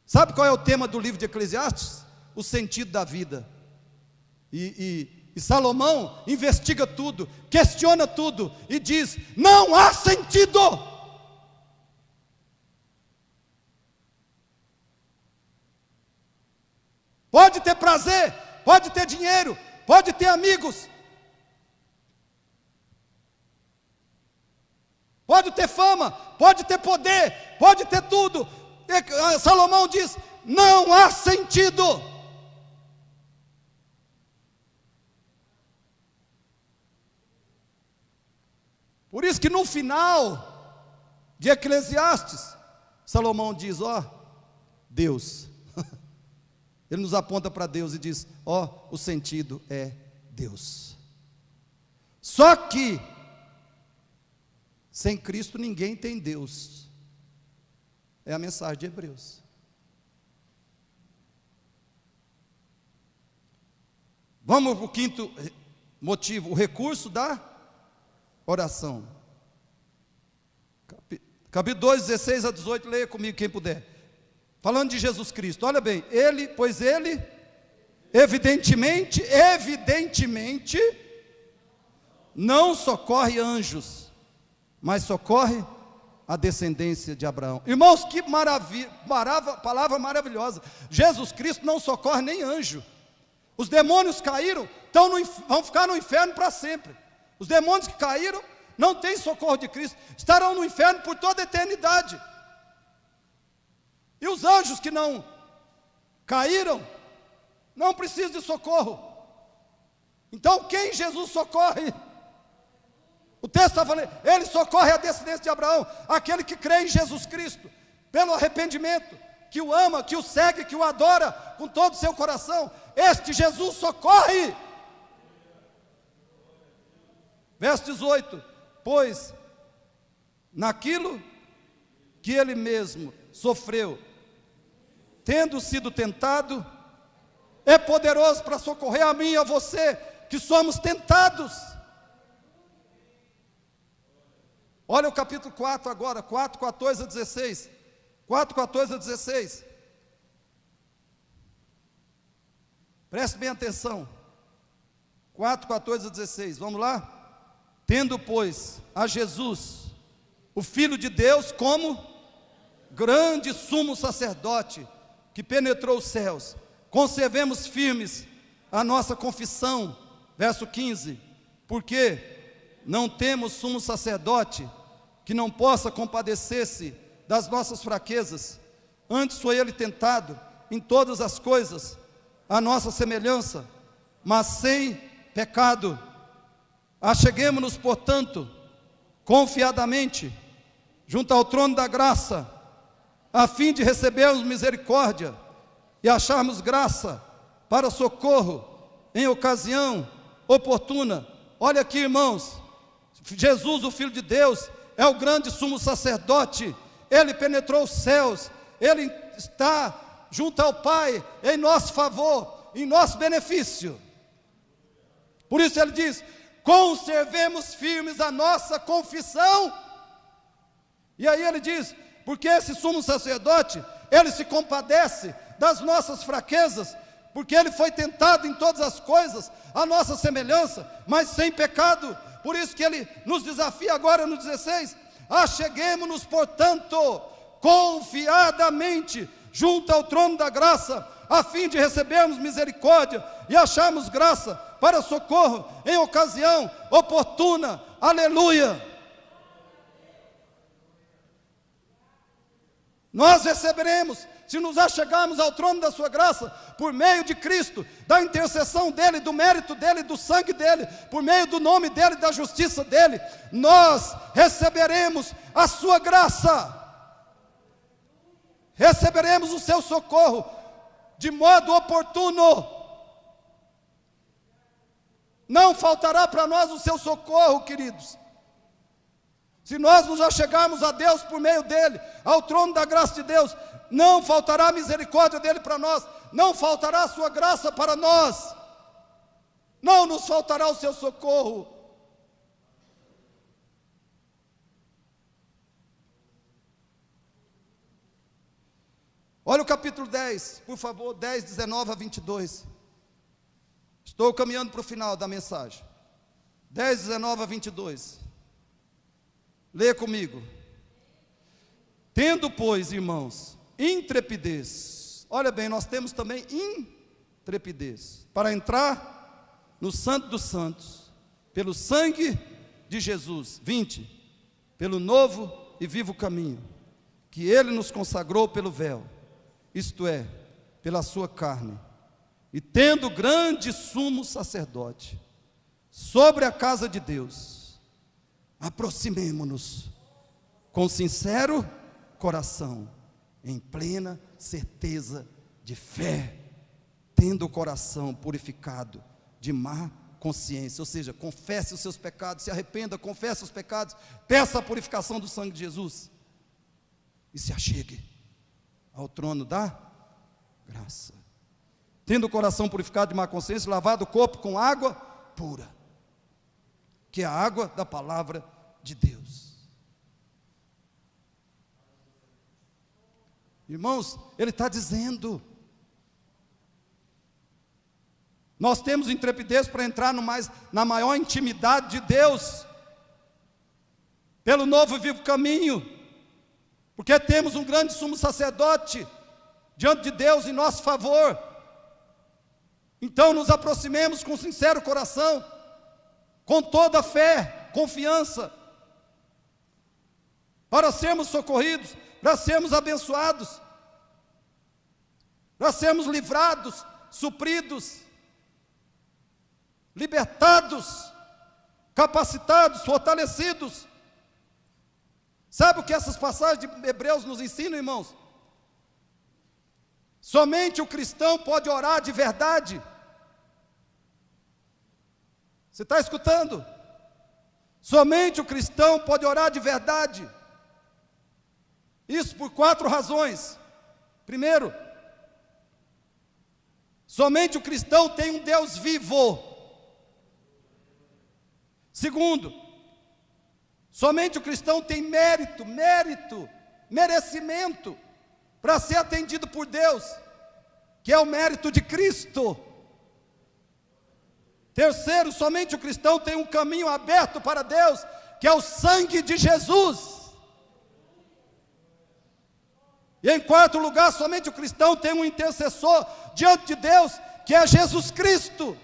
Speaker 1: Sabe qual é o tema do livro de Eclesiastes? O sentido da vida. E Salomão investiga tudo, questiona tudo e diz: não há sentido. Pode ter prazer, pode ter dinheiro, pode ter amigos, pode ter fama, pode ter poder, pode ter tudo. Salomão diz: não há sentido. Por isso que no final de Eclesiastes, Salomão diz: ó, Deus. Ele nos aponta para Deus e diz: ó, o sentido é Deus. Só que sem Cristo ninguém tem Deus. É a mensagem de Hebreus. Vamos para o quinto motivo, o recurso da oração. Capítulo 2, 16 a 18, leia comigo quem puder. Falando de Jesus Cristo, olha bem, pois ele, evidentemente, não socorre anjos, mas socorre a descendência de Abraão. Irmãos, que maravilha, palavra maravilhosa. Jesus Cristo não socorre nem anjo. Os demônios caíram, vão ficar no inferno para sempre. Os demônios que caíram não têm socorro de Cristo, estarão no inferno por toda a eternidade. E os anjos que não caíram, não precisam de socorro. Então quem Jesus socorre? O texto está falando, ele socorre a descendência de Abraão, aquele que crê em Jesus Cristo, pelo arrependimento, que o ama, que o segue, que o adora com todo o seu coração. Este Jesus socorre. Verso 18, pois naquilo que ele mesmo sofreu, tendo sido tentado, é poderoso para socorrer a mim e a você, que somos tentados. Olha o capítulo 4 agora, 4, 14 a 16. 4, 14 a 16. Preste bem atenção. 4, 14 a 16, vamos lá? Tendo, pois, a Jesus, o Filho de Deus, como grande sumo sacerdote, que penetrou os céus, conservemos firmes a nossa confissão. Verso 15, porque não temos sumo sacerdote que não possa compadecer-se das nossas fraquezas, antes foi ele tentado em todas as coisas, a nossa semelhança, mas sem pecado. Acheguemo-nos, portanto, confiadamente, junto ao trono da graça, a fim de recebermos misericórdia e acharmos graça para socorro em ocasião oportuna. Olha aqui, irmãos, Jesus, o Filho de Deus, é o grande sumo sacerdote. Ele penetrou os céus, ele está junto ao Pai, em nosso favor, em nosso benefício. Por isso ele diz: conservemos firmes a nossa confissão. E aí ele diz: porque esse sumo sacerdote, ele se compadece das nossas fraquezas, porque ele foi tentado em todas as coisas, a nossa semelhança, mas sem pecado. Por isso que ele nos desafia agora no 16: acheguemo-nos, portanto, confiadamente, junto ao trono da graça, a fim de recebermos misericórdia e acharmos graça para socorro em ocasião oportuna. Aleluia! Nós receberemos, se nos achegarmos ao trono da sua graça, por meio de Cristo, da intercessão dele, do mérito dele, do sangue dele, por meio do nome dele, da justiça dele, nós receberemos a sua graça, receberemos o seu socorro, de modo oportuno. Não faltará para nós o seu socorro, queridos. Se nós nos achegarmos a Deus por meio dele, ao trono da graça de Deus, não faltará a misericórdia dele para nós, não faltará a sua graça para nós, não nos faltará o seu socorro. Olha o capítulo 10, por favor, 10, 19 a 22. Estou caminhando para o final da mensagem. 10, 19 a 22. Leia comigo. Tendo, pois, irmãos, intrepidez. Olha bem, nós temos também intrepidez para entrar no Santo dos Santos, pelo sangue de Jesus. 20. Pelo novo e vivo caminho, que ele nos consagrou pelo véu, isto é, pela sua carne, e tendo grande sumo sacerdote sobre a casa de Deus, aproximemo-nos com sincero coração, em plena certeza de fé, tendo o coração purificado de má consciência, ou seja, confesse os seus pecados, se arrependa, confesse os pecados, peça a purificação do sangue de Jesus, e se achegue ao trono da graça, tendo o coração purificado de má consciência, lavado o corpo com água pura, que é a água da palavra de Deus. Irmãos, ele está dizendo, nós temos intrepidez para entrar na maior intimidade de Deus, pelo novo e vivo caminho, porque temos um grande sumo sacerdote diante de Deus em nosso favor. Então nos aproximemos com sincero coração, com toda a fé, confiança, para sermos socorridos, para sermos abençoados, para sermos livrados, supridos, libertados, capacitados, fortalecidos. Sabe o que essas passagens de Hebreus nos ensinam, irmãos? Somente o cristão pode orar de verdade. Você está escutando? Somente o cristão pode orar de verdade. Isso por 4 razões. Primeiro, somente o cristão tem um Deus vivo. Segundo, somente o cristão tem merecimento para ser atendido por Deus, que é o mérito de Cristo. Terceiro, somente o cristão tem um caminho aberto para Deus, que é o sangue de Jesus. E em quarto lugar, somente o cristão tem um intercessor diante de Deus, que é Jesus Cristo.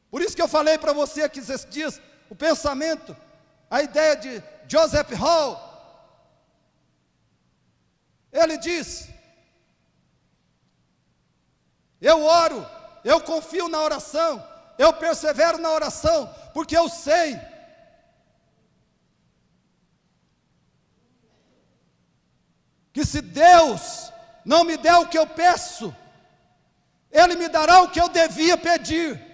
Speaker 1: Por isso que eu falei para você aqui esses dias, o pensamento, a ideia de Joseph Hall. Ele diz: eu oro, eu confio na oração, eu persevero na oração, porque eu sei que se Deus não me der o que eu peço, Ele me dará o que eu devia pedir.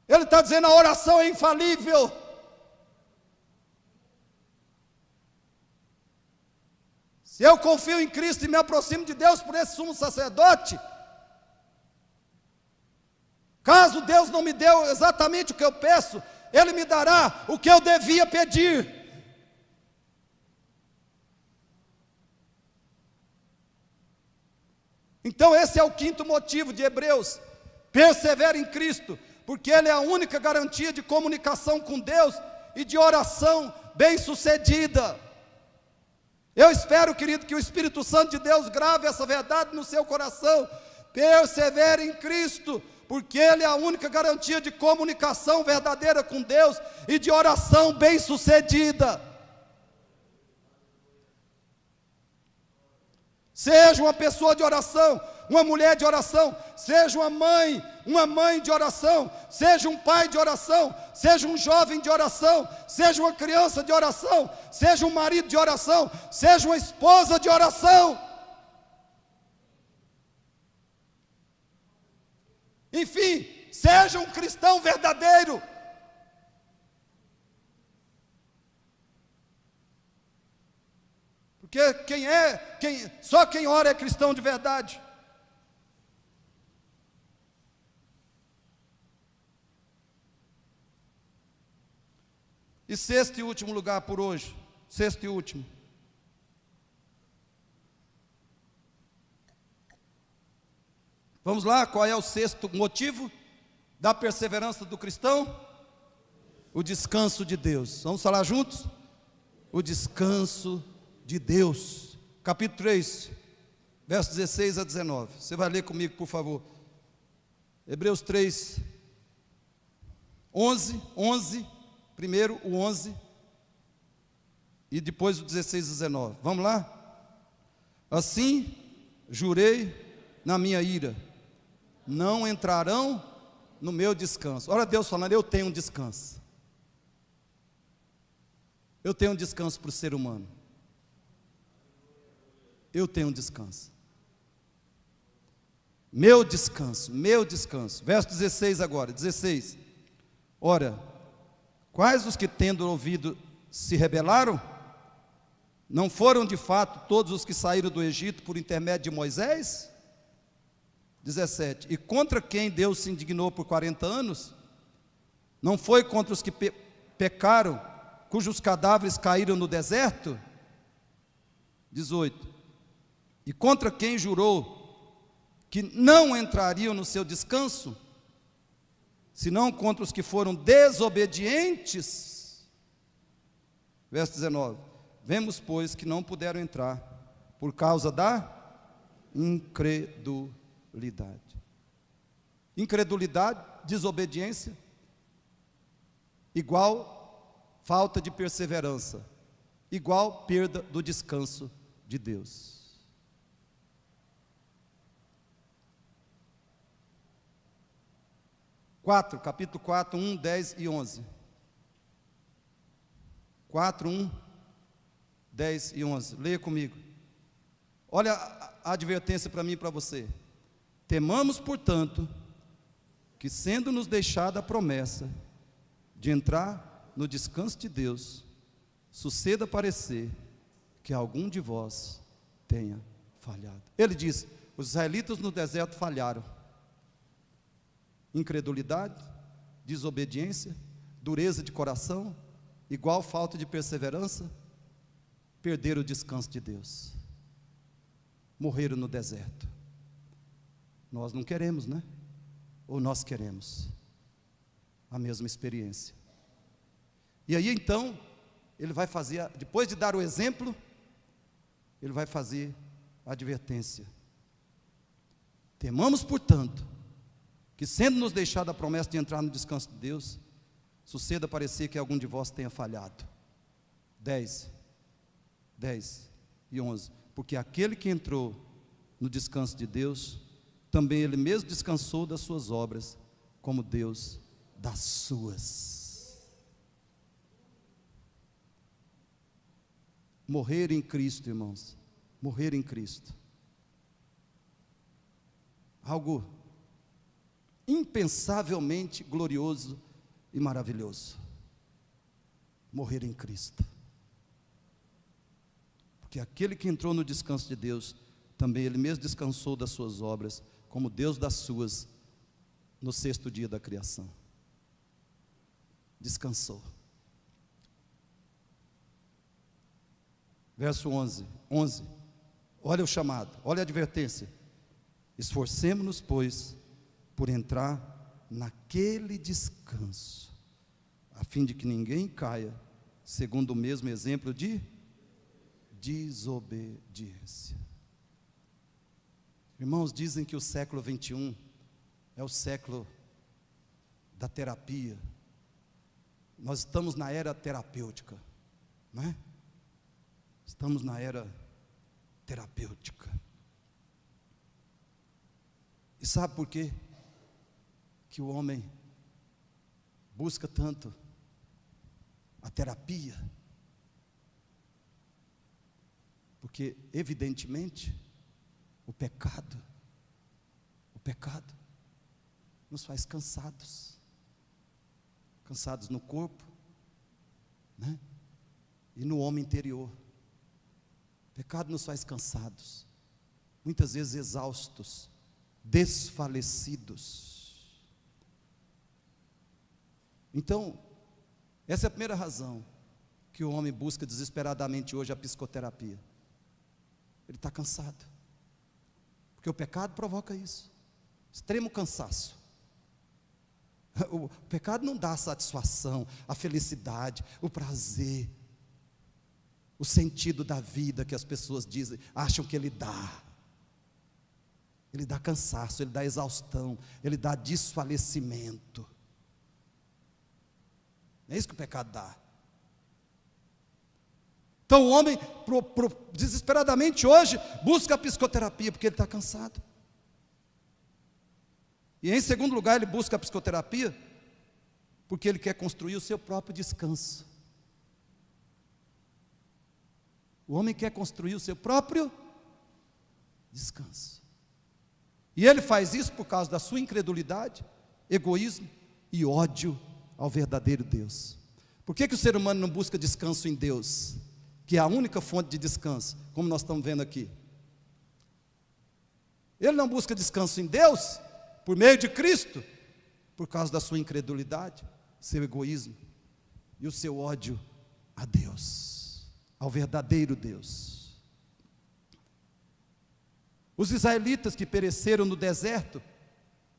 Speaker 1: Ele está dizendo: a oração é infalível. Se eu confio em Cristo e me aproximo de Deus por esse sumo sacerdote, caso Deus não me dê exatamente o que eu peço, Ele me dará o que eu devia pedir. Então esse é o quinto motivo de Hebreus: persevera em Cristo, porque Ele é a única garantia de comunicação com Deus e de oração bem-sucedida. Eu espero, querido, que o Espírito Santo de Deus grave essa verdade no seu coração. Persevere em Cristo, porque Ele é a única garantia de comunicação verdadeira com Deus e de oração bem-sucedida. Seja uma pessoa de oração, uma mulher de oração, seja uma mãe de oração, seja um pai de oração, seja um jovem de oração, seja uma criança de oração, seja um marido de oração, seja uma esposa de oração. Enfim, seja um cristão verdadeiro. Porque só quem ora é cristão de verdade. E sexto e último lugar por hoje, sexto e último. Vamos lá, qual é o sexto motivo da perseverança do cristão? O descanso de Deus. Vamos falar juntos? O descanso de Deus. Capítulo 3, versos 16 a 19. Você vai ler comigo, por favor. Hebreus 3, 11, primeiro o 11 e depois o 16 e 19. Vamos lá? Assim jurei na minha ira, não entrarão no meu descanso. Olha Deus falando, eu tenho um descanso. Eu tenho um descanso para o ser humano. Eu tenho um descanso. Meu descanso. Verso 16 agora, 16. Ora, quais os que tendo ouvido se rebelaram? Não foram de fato todos os que saíram do Egito por intermédio de Moisés? 17. E contra quem Deus se indignou por 40 anos? Não foi contra os que pecaram, cujos cadáveres caíram no deserto? 18. E contra quem jurou que não entrariam no seu descanso, senão contra os que foram desobedientes? Verso 19. Vemos, pois, que não puderam entrar por causa da incredulidade. Incredulidade, desobediência, igual falta de perseverança, igual perda do descanso de Deus. Capítulo 4, 1, 10 e 11. 4, 1, 10 e 11. Leia comigo. Olha a advertência para mim e para você. Temamos, portanto, que sendo nos deixada a promessa de entrar no descanso de Deus, suceda parecer que algum de vós tenha falhado. Ele diz, os israelitas no deserto falharam. Incredulidade, desobediência, dureza de coração, igual falta de perseverança, perderam o descanso de Deus, morreram no deserto. Nós não queremos, né? Ou nós queremos a mesma experiência. E aí então, ele vai fazer, depois de dar o exemplo, ele vai fazer a advertência. Temamos, portanto, que sendo nos deixada a promessa de entrar no descanso de Deus, suceda parecer que algum de vós tenha falhado. 10 e 11. Porque aquele que entrou no descanso de Deus, também ele mesmo descansou das suas obras, como Deus das suas. Morrer em Cristo, irmãos, morrer em Cristo, algo impensavelmente glorioso e maravilhoso. Morrer em Cristo. Porque aquele que entrou no descanso de Deus, também ele mesmo descansou das suas obras, como Deus das suas, no sexto dia da criação. Descansou. Verso 11. Olha o chamado, olha a advertência. Esforcemo-nos, pois, por entrar naquele descanso, a fim de que ninguém caia, segundo o mesmo exemplo de desobediência. Irmãos, dizem que o século 21 é o século da terapia. Nós estamos na era terapêutica, não é? Estamos na era terapêutica. E sabe por quê que o homem busca tanto a terapia? Porque, evidentemente, o pecado nos faz cansados. Cansados no corpo, né? E no homem interior. O pecado nos faz cansados, muitas vezes exaustos, desfalecidos. Então, essa é a primeira razão que o homem busca desesperadamente hoje a psicoterapia. Ele está cansado, porque o pecado provoca isso, extremo cansaço. O pecado não dá a satisfação, a felicidade, o prazer, o sentido da vida que as pessoas dizem, acham que ele dá. Ele dá cansaço, ele dá exaustão, ele dá desfalecimento. É isso que o pecado dá. Então o homem, desesperadamente hoje, busca a psicoterapia, porque ele está cansado. E em segundo lugar, ele busca a psicoterapia, porque ele quer construir o seu próprio descanso. O homem quer construir o seu próprio descanso. E ele faz isso por causa da sua incredulidade, egoísmo e ódio ao verdadeiro Deus. Por que o ser humano não busca descanso em Deus, que é a única fonte de descanso, como nós estamos vendo aqui? Ele não busca descanso em Deus, por meio de Cristo, por causa da sua incredulidade, seu egoísmo e o seu ódio a Deus, ao verdadeiro Deus. Os israelitas que pereceram no deserto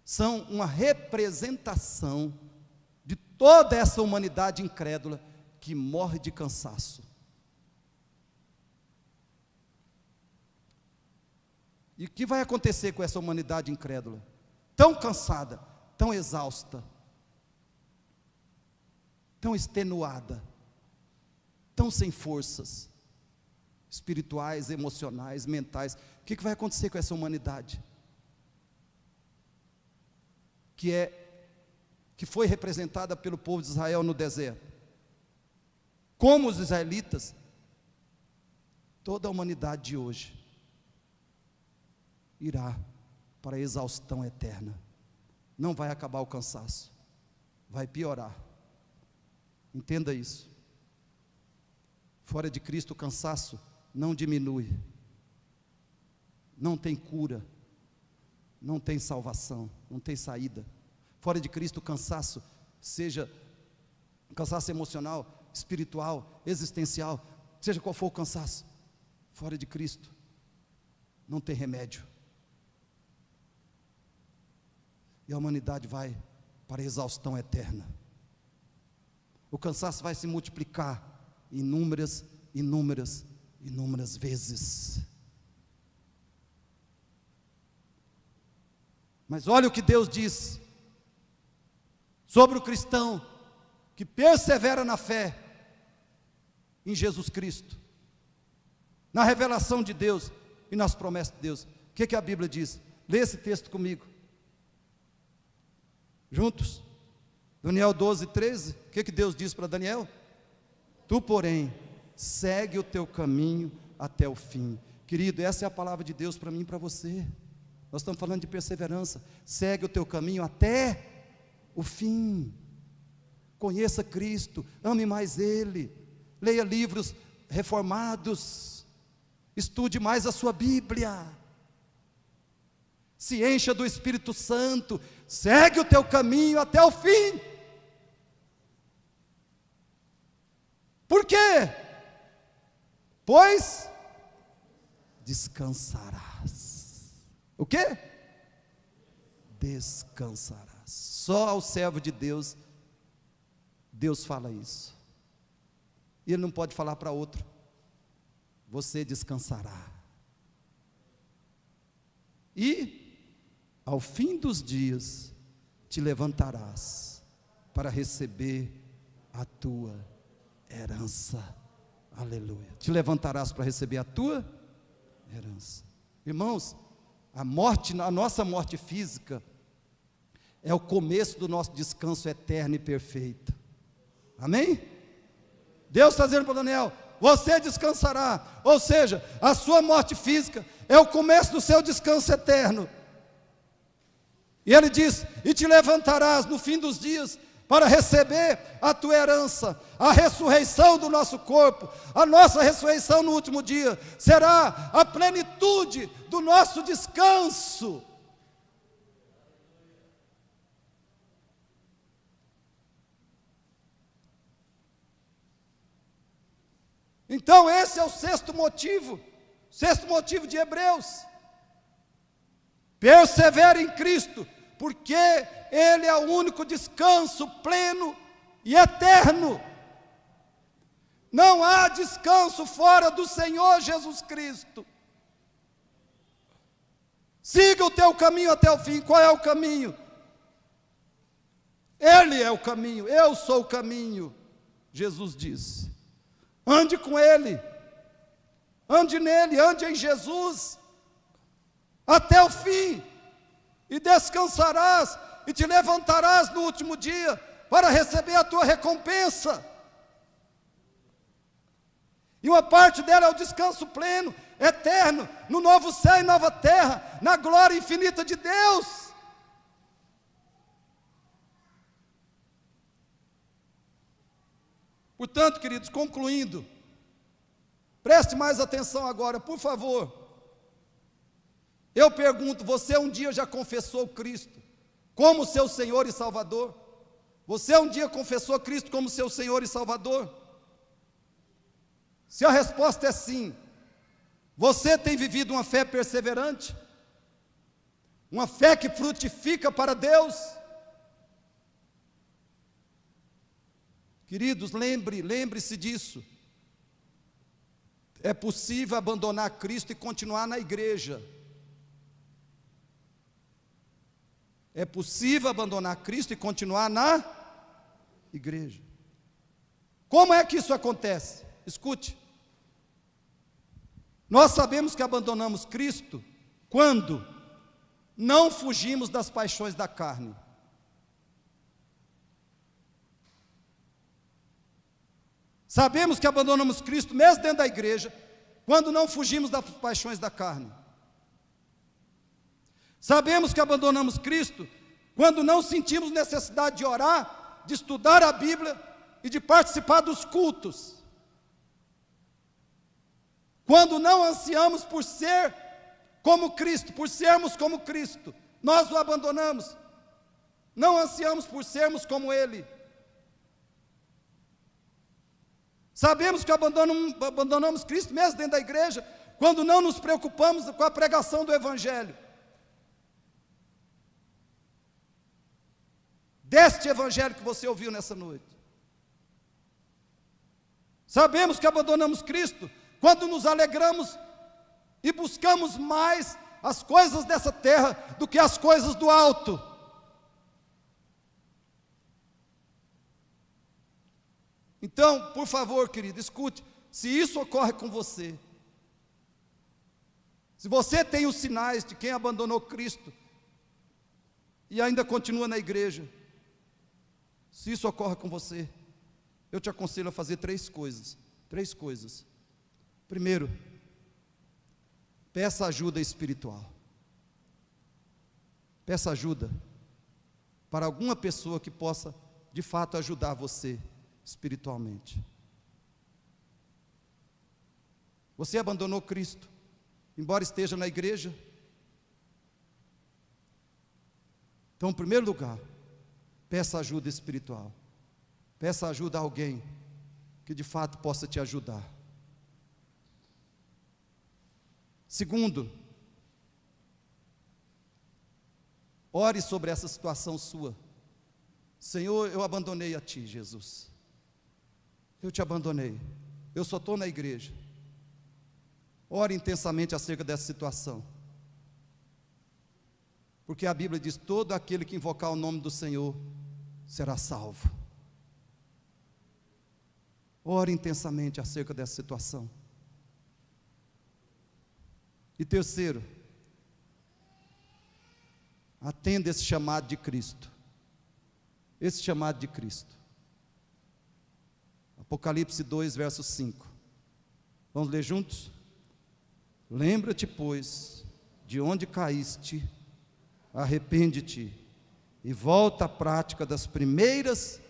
Speaker 1: são uma representação de toda essa humanidade incrédula que morre de cansaço. E o que vai acontecer com essa humanidade incrédula? Tão cansada, tão exausta, tão extenuada, tão sem forças espirituais, emocionais, mentais. O que vai acontecer com essa humanidade? Que foi representada pelo povo de Israel no deserto. Como os israelitas, toda a humanidade de hoje irá para a exaustão eterna. Não vai acabar o cansaço, vai piorar. Entenda isso. Fora de Cristo o cansaço não diminui, não tem cura, não tem salvação, não tem saída. Fora de Cristo o cansaço, seja cansaço emocional, espiritual, existencial, seja qual for o cansaço, fora de Cristo não tem remédio. E a humanidade vai para a exaustão eterna. O cansaço vai se multiplicar inúmeras vezes. Mas olha o que Deus diz sobre o cristão que persevera na fé em Jesus Cristo, na revelação de Deus e nas promessas de Deus. O que a Bíblia diz? Lê esse texto comigo. Juntos, Daniel 12, 13, o que Deus diz para Daniel? Tu, porém, segue o teu caminho até o fim. Querido, essa é a palavra de Deus para mim e para você. Nós estamos falando de perseverança. Segue o teu caminho até o fim. Conheça Cristo, ame mais Ele, leia livros reformados, estude mais a sua Bíblia, se encha do Espírito Santo, segue o teu caminho até o fim. Por quê? Pois descansarás. O quê? Descansarás. Só ao servo de Deus, Deus fala isso. E Ele não pode falar para outro. Você descansará. E ao fim dos dias te levantarás para receber a tua herança. Aleluia. Te levantarás para receber a tua herança. Irmãos, a nossa morte física é o começo do nosso descanso eterno e perfeito. Amém? Deus está dizendo para Daniel: você descansará. Ou seja, a sua morte física é o começo do seu descanso eterno. E ele diz: e te levantarás no fim dos dias para receber a tua herança, a ressurreição do nosso corpo. A nossa ressurreição no último dia será a plenitude do nosso descanso. Então esse é o sexto motivo de Hebreus. Persevera em Cristo, porque Ele é o único descanso pleno e eterno. Não há descanso fora do Senhor Jesus Cristo. Siga o teu caminho até o fim. Qual é o caminho? Ele é o caminho, eu sou o caminho, Jesus disse. Ande com Ele, ande nele, ande em Jesus, até o fim, e descansarás, e te levantarás no último dia, para receber a tua recompensa. E uma parte dela é o descanso pleno, eterno, no novo céu e nova terra, na glória infinita de Deus. Portanto, queridos, concluindo, preste mais atenção agora, por favor. Eu pergunto, você um dia já confessou Cristo como seu Senhor e Salvador? Você um dia confessou Cristo como seu Senhor e Salvador? Se a resposta é sim, você tem vivido uma fé perseverante? Uma fé que frutifica para Deus? Queridos, lembre-se disso. É possível abandonar Cristo e continuar na igreja. É possível abandonar Cristo e continuar na igreja. Como é que isso acontece? Escute. Nós sabemos que abandonamos Cristo quando não fugimos das paixões da carne. Sabemos que abandonamos Cristo mesmo dentro da igreja, quando não fugimos das paixões da carne. Sabemos que abandonamos Cristo quando não sentimos necessidade de orar, de estudar a Bíblia e de participar dos cultos. Quando não ansiamos por ser como Cristo, por sermos como Cristo, nós o abandonamos. Não ansiamos por sermos como Ele. Sabemos que abandonamos Cristo mesmo dentro da igreja, quando não nos preocupamos com a pregação do Evangelho. Deste Evangelho que você ouviu nessa noite. Sabemos que abandonamos Cristo quando nos alegramos e buscamos mais as coisas dessa terra do que as coisas do alto. Então, por favor, querido, escute, se isso ocorre com você, se você tem os sinais de quem abandonou Cristo e ainda continua na igreja, se isso ocorre com você, eu te aconselho a fazer três coisas. Primeiro, peça ajuda espiritual. Peça ajuda para alguma pessoa que possa, de fato, ajudar você espiritualmente. Você abandonou Cristo, embora esteja na igreja? Então, em primeiro lugar, peça ajuda espiritual. Peça ajuda a alguém que de fato possa te ajudar. Segundo, ore sobre essa situação sua. Senhor, eu abandonei a Ti, Jesus. Eu te abandonei. Eu só estou na igreja. Ore intensamente acerca dessa situação. Porque a Bíblia diz: todo aquele que invocar o nome do Senhor será salvo. Ore intensamente acerca dessa situação. E terceiro, atenda esse chamado de Cristo. Esse chamado de Cristo. Apocalipse 2, verso 5. Vamos ler juntos? Lembra-te, pois, de onde caíste, arrepende-te e volta à prática das primeiras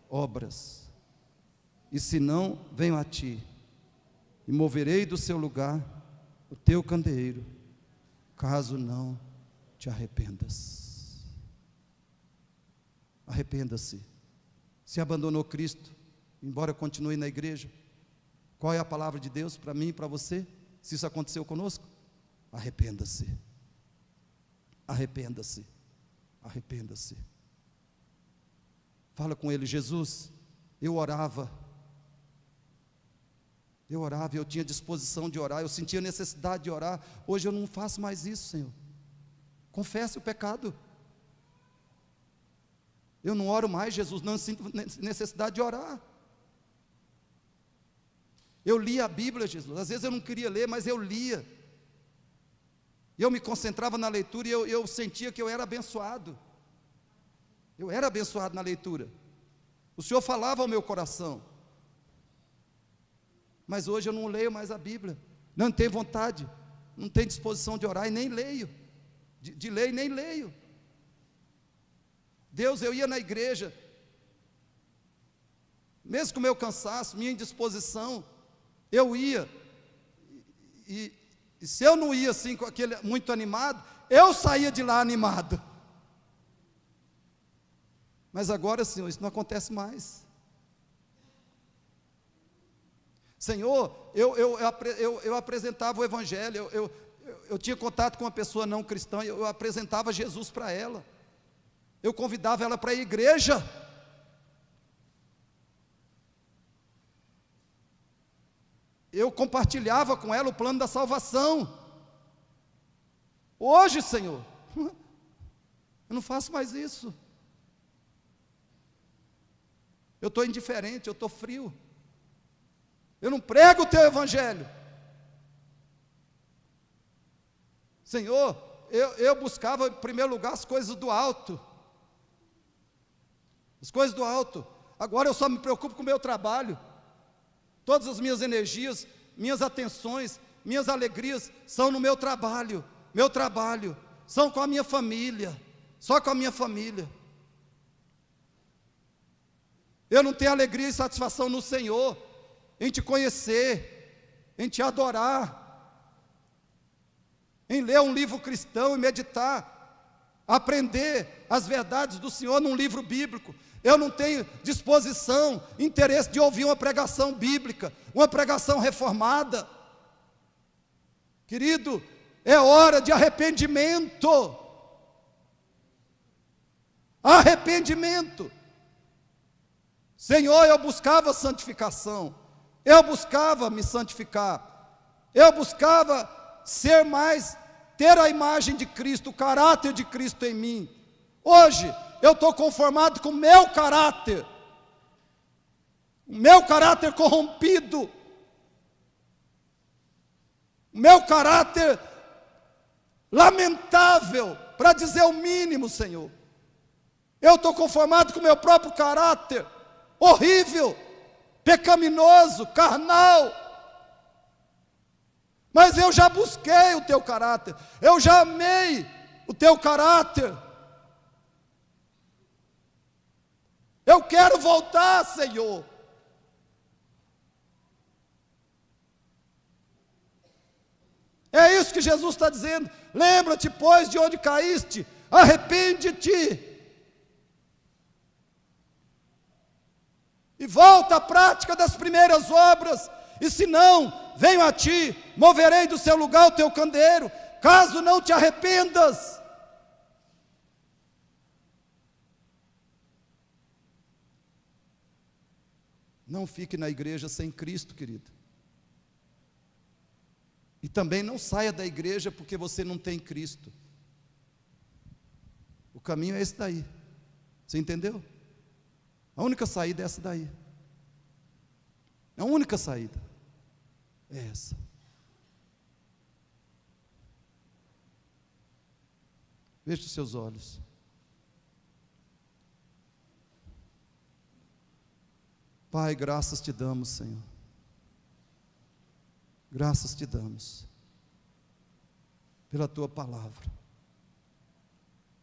Speaker 1: obras. E se não, venho a ti e moverei do seu lugar o teu candeeiro, caso não te arrependas. Arrependa-se. Se abandonou Cristo, embora continue na igreja, qual é a palavra de Deus para mim e para você? Se isso aconteceu conosco, arrependa-se. Arrependa-se. Arrependa-se. Fala com ele: Jesus, eu orava, eu tinha disposição de orar, eu sentia necessidade de orar, hoje eu não faço mais isso, Senhor. Confesse o pecado. Eu não oro mais, Jesus, não sinto necessidade de orar. Eu lia a Bíblia, Jesus, às vezes eu não queria ler, mas eu lia. E eu me concentrava na leitura e eu sentia que eu era abençoado. Eu era abençoado na leitura. O Senhor falava ao meu coração. Mas hoje eu não leio mais a Bíblia. Não tenho vontade, não tenho disposição de orar e nem leio. De ler e nem leio. Deus, eu ia na igreja, mesmo com o meu cansaço, minha indisposição, eu ia, e se eu não ia assim, com aquele muito animado, eu saía de lá animado. Mas agora, Senhor, isso não acontece mais. Senhor, eu apresentava o Evangelho, eu tinha contato com uma pessoa não cristã, eu apresentava Jesus para ela, eu convidava ela para a igreja. Eu compartilhava com ela o plano da salvação. Hoje, Senhor, eu não faço mais isso. Eu estou indiferente, eu estou frio. Eu não prego o teu evangelho. Senhor, eu buscava em primeiro lugar as coisas do alto. As coisas do alto. Agora eu só me preocupo com o meu trabalho. Todas as minhas energias, minhas atenções, minhas alegrias são no meu trabalho. Meu trabalho, são com a minha família, só com a minha família. Eu não tenho alegria e satisfação no Senhor, em te conhecer, em te adorar, em ler um livro cristão e meditar, aprender as verdades do Senhor num livro bíblico. Eu não tenho disposição, interesse de ouvir uma pregação bíblica, uma pregação reformada. Querido, é hora de arrependimento. Arrependimento. Senhor, eu buscava santificação, eu buscava me santificar, eu buscava ser mais, ter a imagem de Cristo, o caráter de Cristo em mim. Hoje, eu estou conformado com o meu caráter corrompido, o meu caráter lamentável, para dizer o mínimo, Senhor. Eu estou conformado com o meu próprio caráter, horrível, pecaminoso, carnal. Mas eu já busquei o teu caráter, eu já amei o teu caráter. Eu quero voltar, Senhor. É isso que Jesus está dizendo. Lembra-te, pois, de onde caíste, arrepende-te e volta à prática das primeiras obras, e se não, venho a ti, moverei do seu lugar o teu candeeiro, caso não te arrependas. Não fique na igreja sem Cristo, querido. E também não saia da igreja porque você não tem Cristo. O caminho é esse daí. Você entendeu? A única saída é essa daí. A única saída é essa. Veja os seus olhos. Pai, graças te damos, Senhor. Graças te damos pela tua palavra.